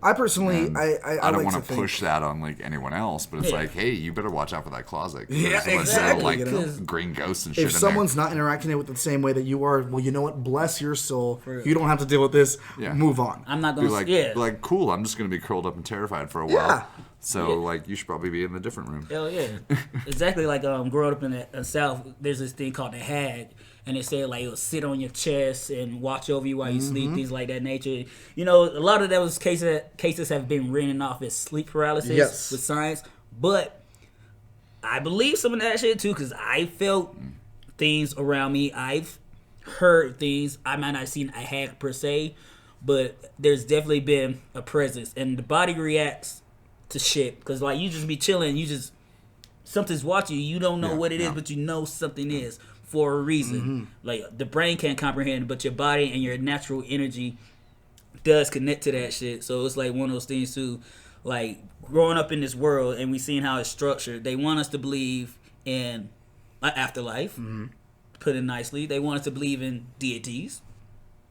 I personally, I don't like want to push that on like anyone else, but it's like, hey, you better watch out for that closet. Yeah, exactly. Like green ghosts and shit. If someone's not interacting with it the same way that you are, well, you know what? Bless your soul. You don't have to deal with this. Yeah. Move on. I'm not gonna be like cool. I'm just gonna be curled up and terrified for a while. Yeah. So like, you should probably be in a different room. Hell yeah. Exactly like growing up in the South. There's this thing called the hag. And it said, like, it'll sit on your chest and watch over you while you sleep, things like that nature. A lot of those cases have been written off as sleep paralysis with science. But I believe some of that shit, too, because I felt things around me. I've heard things. I might not have seen a hag per se, but there's definitely been a presence. And the body reacts to shit. Because, like, you just be chilling. Something's watching you. You don't know what it is, but you know something is. For a reason. Like, the brain can't comprehend, but your body and your natural energy does connect to that shit. So it's like one of those things too, like growing up in this world and we seeing how it's structured. They want us to believe in an afterlife, put it nicely. They want us to believe in deities,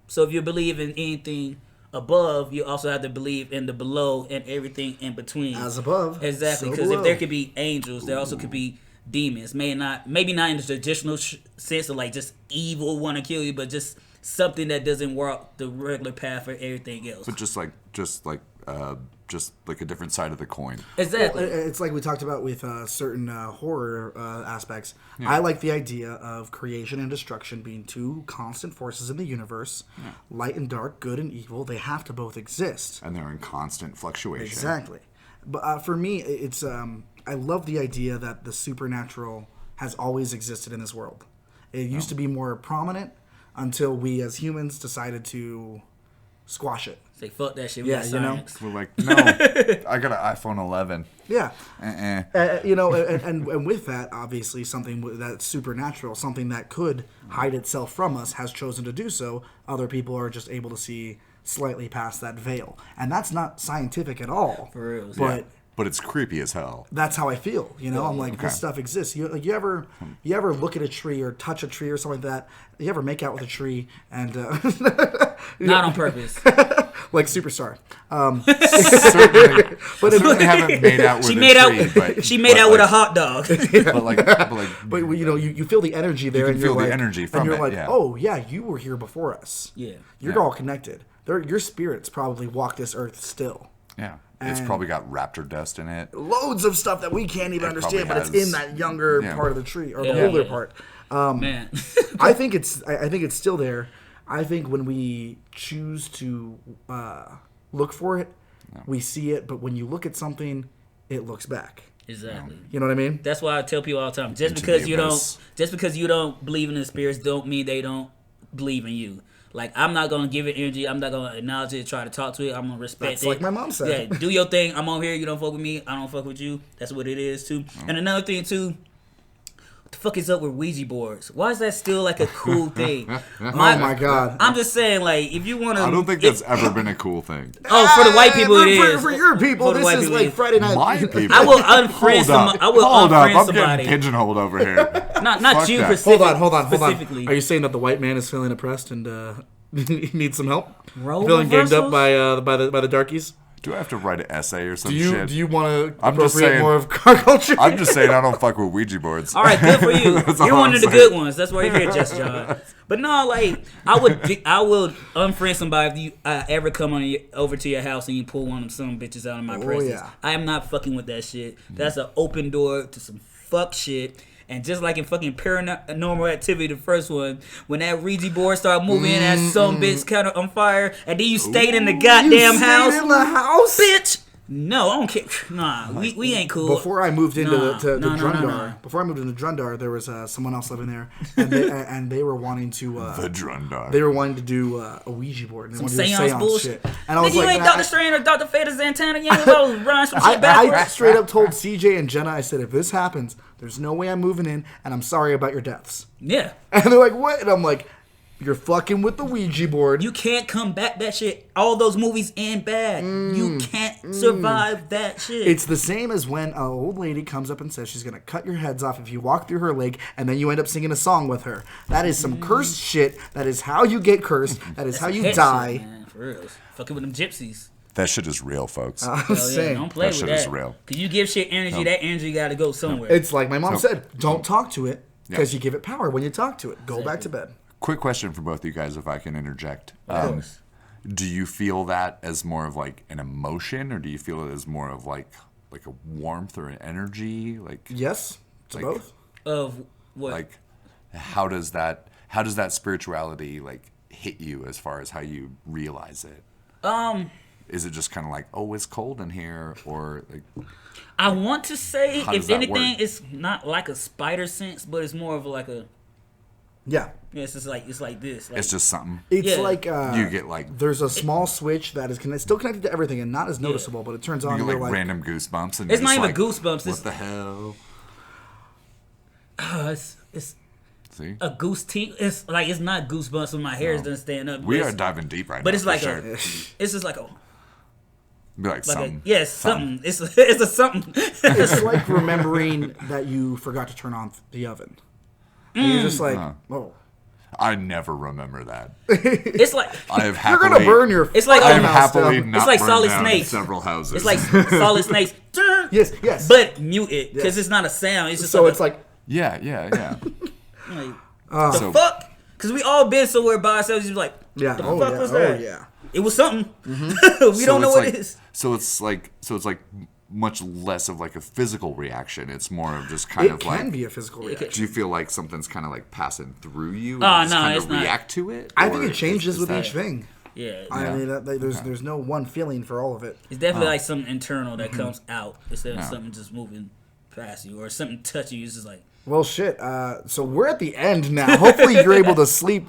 So if you believe in anything above, you also have to believe in the below and everything in between. As above, exactly. so Because if below. there could be angels, there also could be demons. Maybe not in the traditional sense of like just evil want to kill you, but just something that doesn't walk the regular path for everything else. But just like a different side of the coin. Exactly. Well, it's like we talked about with certain horror aspects. Yeah. I like the idea of creation and destruction being two constant forces in the universe. Yeah. Light and dark, good and evil, they have to both exist. And they're in constant fluctuation. Exactly. But for me, it's I love the idea that the supernatural has always existed in this world. It used to be more prominent until we as humans decided to squash it. Say fuck that shit. Yeah, We're like, no, I got an iPhone 11. Yeah. And with that, obviously, something that's supernatural, something that could hide itself from us, has chosen to do so. Other people are just able to see slightly past that veil, and that's not scientific at all. For real. But. Yeah. But it's creepy as hell. That's how I feel, I'm like, this stuff exists. You ever look at a tree or touch a tree or something like that? You ever make out with a tree and not on purpose, like Superstar? Certainly haven't made out with a tree. She made out with a hot dog. But you feel the energy there, and feel the energy from it. And you're like, yeah. Oh yeah, you were here before us. Yeah, you're all connected. Your spirits probably walk this earth still. Yeah. It's probably got raptor dust in it. Loads of stuff that we can't even understand, but it's in that younger part of the tree or the older part. Man, I think it's still there. I think when we choose to look for it, we see it. But when you look at something, it looks back. Exactly. You know what I mean? That's why I tell people all the time: just because you don't believe in the spirits, don't mean they don't believe in you. Like, I'm not going to give it energy. I'm not going to acknowledge it, try to talk to it. I'm going to respect That's it. like my mom said. Yeah, do your thing. I'm over here. You don't fuck with me. I don't fuck with you. That's what it is, too. And another thing, too, what the fuck is up with Ouija boards? Why is that still, like, a cool thing? Oh, my God. I'm just saying, like, if you want to... I don't think that's ever been a cool thing. Oh, for the white people, it is. For your people, this is like Friday night. My people? I will unfriend somebody. I'm getting pigeonholed over here. Not you Hold on. specifically. Are you saying that the white man is feeling oppressed and he needs some help? Role feeling gamed reversals? up by the darkies? Do I have to write an essay or some Do shit? you want to I'm just saying, more of car culture? I'm just saying I don't fuck with Ouija boards. All right, good for you. That's You're all one I'm of the saying. good ones. That's why you're here, Just John. But no, like I would unfriend somebody if you ever come over to your house and you pull one of some bitches out of my presence. Yeah. I am not fucking with that shit. That's an open door to some fuck shit. And just like in fucking Paranormal Activity, the first one, when that Ouija board started moving in, that some bitch kind of on fire, and then you stayed in the goddamn house. In the house, bitch. No, I don't care. Nah, we ain't cool. Before I moved into Drundar, no. Before I moved into Drundar, there was someone else living there, and they were wanting to the Drundar. They were wanting to do a Ouija board. And some they seance bullshit. Shit. And I was you like, ain't Dr. Strange or Dr. Feta Zantana. You ain't about to run some shit backwards. I straight up told CJ and Jenna, I said, if this happens, there's no way I'm moving in, and I'm sorry about your deaths. Yeah. And they're like, what? And I'm like, you're fucking with the Ouija board. You can't come back that shit. All those movies end bad. You can't survive that shit. It's the same as when an old lady comes up and says she's going to cut your heads off if you walk through her leg, and then you end up singing a song with her. That is some cursed shit. That is how you get cursed. That is how you die. Shit, man, for real. Fucking with them gypsies. That shit is real, folks. Don't play with that. That shit is real. Because you give shit energy, that energy got to go somewhere. It's like my mom said, don't talk to it, because you give it power when you talk to it. Go back to bed. Quick question for both of you guys, if I can interject. Of course. Do you feel that as more of like an emotion, or do you feel it as more of like a warmth or an energy? Like yes, to both. Of what? Like, how does that spirituality like hit you as far as how you realize it? Is it just kind of like, oh, it's cold in here, or like? I want to say, if anything, work? it's not like a spider sense, but it's more of like a. Yeah. It's just like this. Like, it's just something. It's like you get like there's a small switch that is still connected to everything and not as noticeable, but it turns on. You get like random goosebumps, and it's not even like, goosebumps. What the hell? It's See? a goose teeth. It's like it's not goosebumps when my hair doesn't stand up. We are diving deep right now. But it's like it's just like a. Be like something. Yes, something. It's a something. It's like remembering that you forgot to turn on the oven. And you're just like, oh. I never remember that. It's like I have You're happily. gonna burn your. It's like I have house happily down. not It's like burned Solid down Snake. several houses. It's like Solid Snakes. Yes. But mute it because Yes. it's not a sound. It's just So like it's like. yeah. the So- fuck? Because we all been somewhere by ourselves. Just like, Yeah. the Oh fuck yeah. was Oh that? yeah. It was something. Mm-hmm. We don't know what like, it is. So it's like much less of like a physical reaction. It's more of just kind It of can like. be a physical reaction. Do you feel like something's kind of like passing through you? Oh, and you just no, kind it's of not. react to it. I Or think it changes is with that- each thing. Yeah. I mean, there's no one feeling for all of it. It's definitely like something internal that Mm-hmm. comes out instead of something just moving past you or something touching you. It's just like, Well, shit. So we're at the end now. Hopefully, you're able to sleep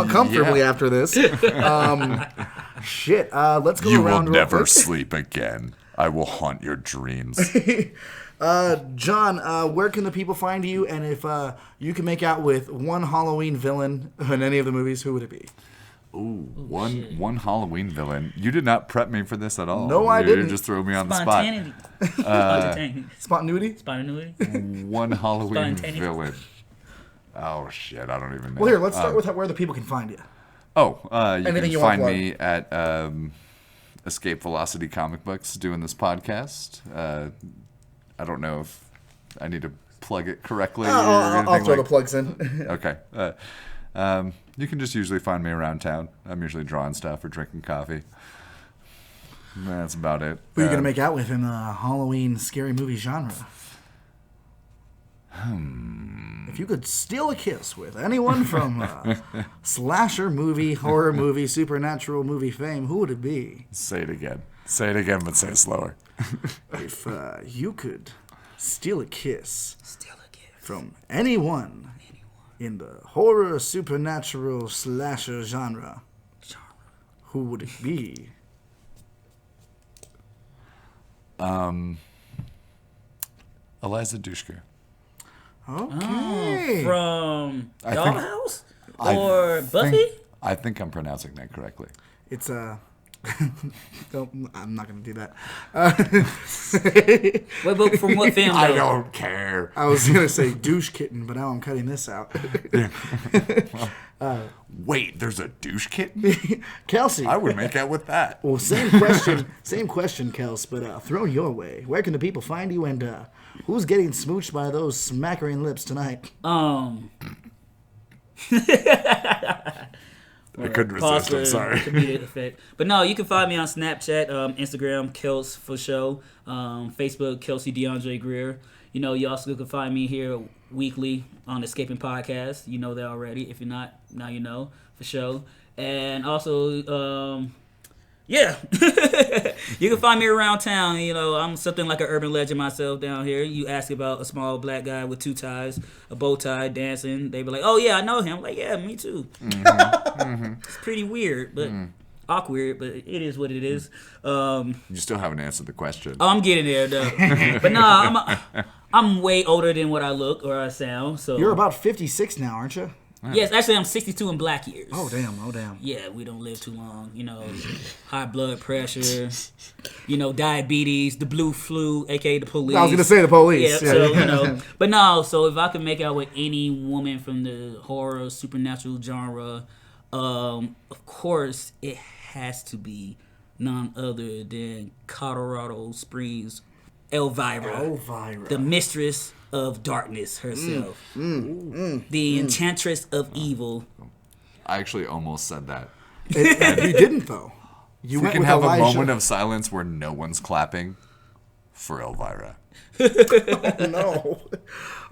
comfortably Yeah. after this. Shit. Let's go You will around real never quick. sleep again. I will haunt your dreams. John, where can the people find you? And if you can make out with one Halloween villain in any of the movies, who would it be? One Halloween villain. You did not prep me for this at all. No, I You didn't. just threw me on the spot. spontaneity. Spontaneity? Spontaneity. One Halloween Spontaneity. villain. Oh shit! I don't even know. Well, here, let's start with where the people can find you. You Anything can you wanna find plug. me at Escape Velocity Comic Books doing this podcast. I don't know if I need to plug it correctly. or I'll anything throw like- the plugs in. Okay. You can just usually find me around town. I'm usually drawing stuff or drinking coffee. That's about it. Who are you going to make out with in the Halloween scary movie genre? If you could steal a kiss with anyone from slasher movie, horror movie, supernatural movie fame, who would it be? Say it again. Say it again, but say it slower. If you could steal a kiss Still a gift. from anyone in the horror, supernatural, slasher genre, who would it be? Eliza Dushku. Okay. From I think- Dollhouse I or Buffy? I think I'm pronouncing that correctly. It's I'm not gonna do that. Wait, but from what film? I though? don't care. I was gonna say douche kitten, but now I'm cutting this out. Wait, there's a douche kitten? Kelsey. I would make out with that. Well, same question, Kels, but thrown your way. Where can the people find you, and who's getting smooched by those smackering lips tonight? I couldn't Pause resist. I'm for sorry. comedic effect. But no, you can find me on Snapchat, Instagram, Kels for show, Facebook, Kelsey DeAndre Grier. You know, you also can find me here weekly on Escaping Podcast. You know that already. If you're not, now you know for sure. And also, yeah, you can find me around town. You know, I'm something like an urban legend myself down here. You ask about a small black guy with two ties, a bow tie, dancing. They be like, "Oh yeah, I know him." I'm like, yeah, me too. It's pretty weird, but awkward. But it is what it is. You still haven't answered the question. Oh, I'm getting there though. But no, I'm way older than what I look or I sound. So You're about 56 now, aren't you? yes, actually I'm 62 in black years. Oh damn. Yeah, we don't live too long. You know, high blood pressure, you know, diabetes, the blue flu, aka the police. I was gonna say the police. Yeah, so, you know. But no, so if I could make out with any woman from the horror, supernatural genre, of course, it has to be none other than Colorado Springs Elvira, the mistress of darkness herself, the enchantress of evil. I actually almost said that. You didn't though. You We went can with have Elijah. a moment of silence where no one's clapping for Elvira. No.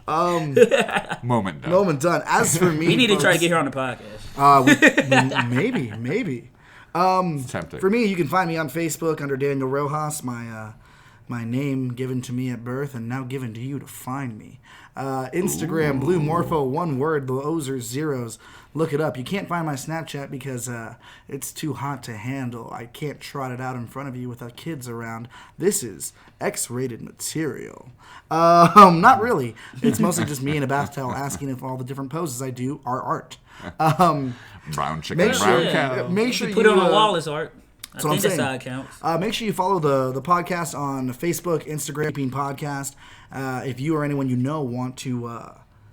Moment done. Moment done. As for me, We need to try to folks, get her on the podcast. maybe. Tempting. For me, you can find me on Facebook under Daniel Rojas, my name given to me at birth and now given to you to find me. Instagram, Blue Morpho, one word, those are zeros. Look it up. You can't find my Snapchat because it's too hot to handle. I can't trot it out in front of you with kids around. This is X-rated material. Not really. It's mostly just me in a bath towel asking if all the different poses I do are art. Brown chicken, Make brown sure- cow. Make sure Put you it on a wall as art. I what I'm think that's saying. how it counts. Make sure you follow the podcast on Facebook, Instagram, Podcast. If you or anyone you know want to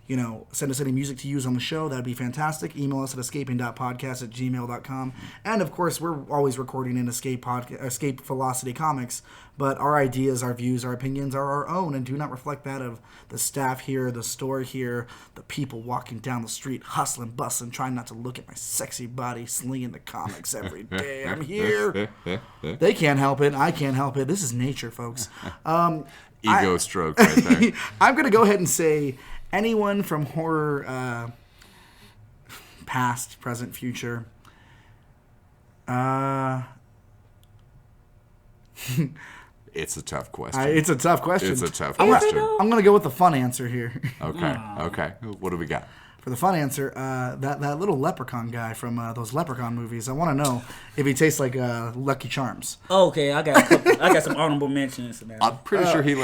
send us any music to use on the show. That'd be fantastic. Email us at escaping.podcast@gmail.com. And, of course, we're always recording in Escape Velocity Comics, but our ideas, our views, our opinions are our own and do not reflect that of the staff here, the store here, the people walking down the street, hustling, bustling, trying not to look at my sexy body slinging the comics every day. I'm here. They can't help it. I can't help it. This is nature, folks. Ego stroke right there. I'm going to go ahead and say anyone from horror, past, present, future. It's a tough question. It's a tough question. It's a tough question. I'm going to go with the fun answer here. Okay. What do we got? For the fun answer, that little leprechaun guy from those Leprechaun movies, I want to know if he tastes like Lucky Charms. Okay, I got some honorable mentions. Now. I'm pretty sure he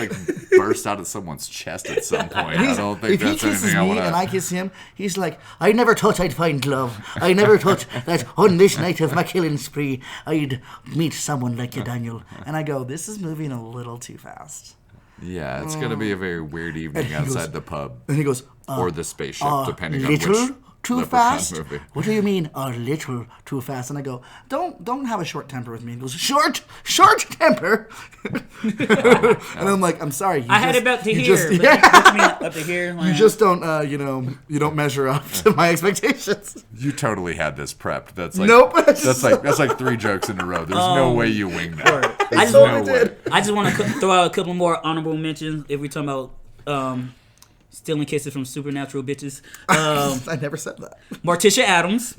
burst out of someone's chest at some point. I don't think if that's he kisses anything I me want and I kiss him, he's like, I never thought I'd find love. I never thought that on this night of my killing spree, I'd meet someone like you, Daniel. And I go, this is moving a little too fast. Yeah, it's going to be a very weird evening outside the pub. And he goes, or the spaceship, depending on which too Leprechaun fast? movie. What do you mean, a little too fast? And I go, don't have a short temper with me. And he goes, short temper? And I'm like, I'm sorry. I had it up to here. What you mean up to here? You just don't, you don't measure up to my expectations. You totally had this prepped. That's like Nope. That's like 3 jokes in a row. There's no way you winged that. I There's no way. I just want to throw out a couple more honorable mentions if we're talking about stealing kisses from supernatural bitches. I never said that. Morticia Addams.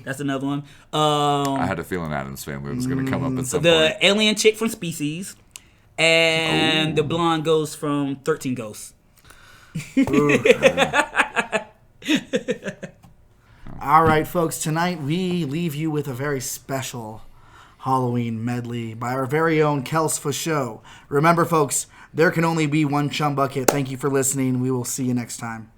That's another one. I had a feeling Addams family was going to come up at some The point. alien chick from Species. And the blonde ghost from 13 Ghosts. All right, folks. Tonight we leave you with a very special Halloween medley by our very own Kelsey for show. Remember, folks, there can only be one chum bucket. Thank you for listening. We will see you next time.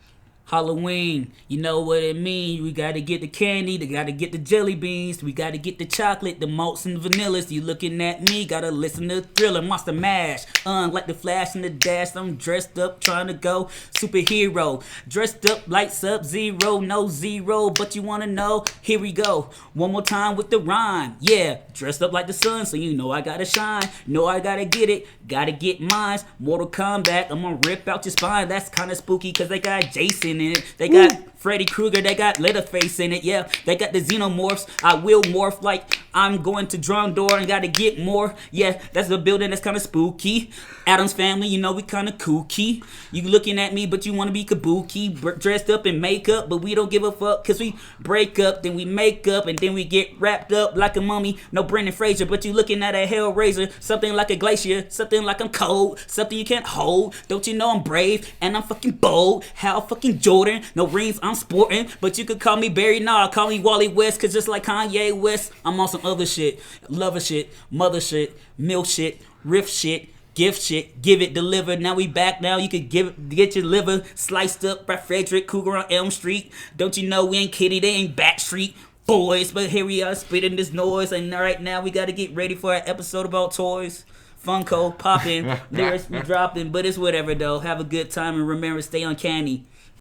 Halloween, you know what it means. We gotta get the candy, they gotta get the jelly beans, we gotta get the chocolate, the malts and the vanillas. You looking at me, gotta listen to Thriller, Monster Mash. Like the Flash and the Dash, I'm dressed up trying to go superhero. Dressed up like Sub-Zero, no zero, but you wanna know? Here we go, one more time with the rhyme. Yeah, dressed up like the sun, so you know I gotta shine. Know I gotta get it, gotta get mine. Mortal Kombat, I'm gonna rip out your spine. That's kinda spooky, cause they got Jason in it. They got Freddy Krueger, they got Leatherface in it, yeah. They got the Xenomorphs, I will morph like I'm going to drum door and gotta get more. Yeah, that's a building that's kinda spooky. Addams family, you know we kinda kooky. You looking at me, but you wanna be kabuki. Dressed up in makeup, but we don't give a fuck, cause we break up, then we make up, and then we get wrapped up like a mummy. No Brendan Fraser, but you looking at a Hellraiser. Something like a glacier, something like I'm cold, something you can't hold. Don't you know I'm brave, and I'm fucking bold. How fucking Jordan, no rings I'm sporting, but you could call me Barry Nah, call me Wally West, cause just like Kanye West, I'm on some other shit. Lover shit, mother shit, milk shit, riff shit, gift shit, give it, deliver. Now we back now, you could get your liver sliced up by Frederick Krueger on Elm Street. Don't you know we ain't Kitty, they ain't Backstreet Boys, but here we are spitting this noise, and right now we gotta get ready for an episode about toys. Funko popping, lyrics be dropping, but it's whatever though. Have a good time and remember, stay uncanny.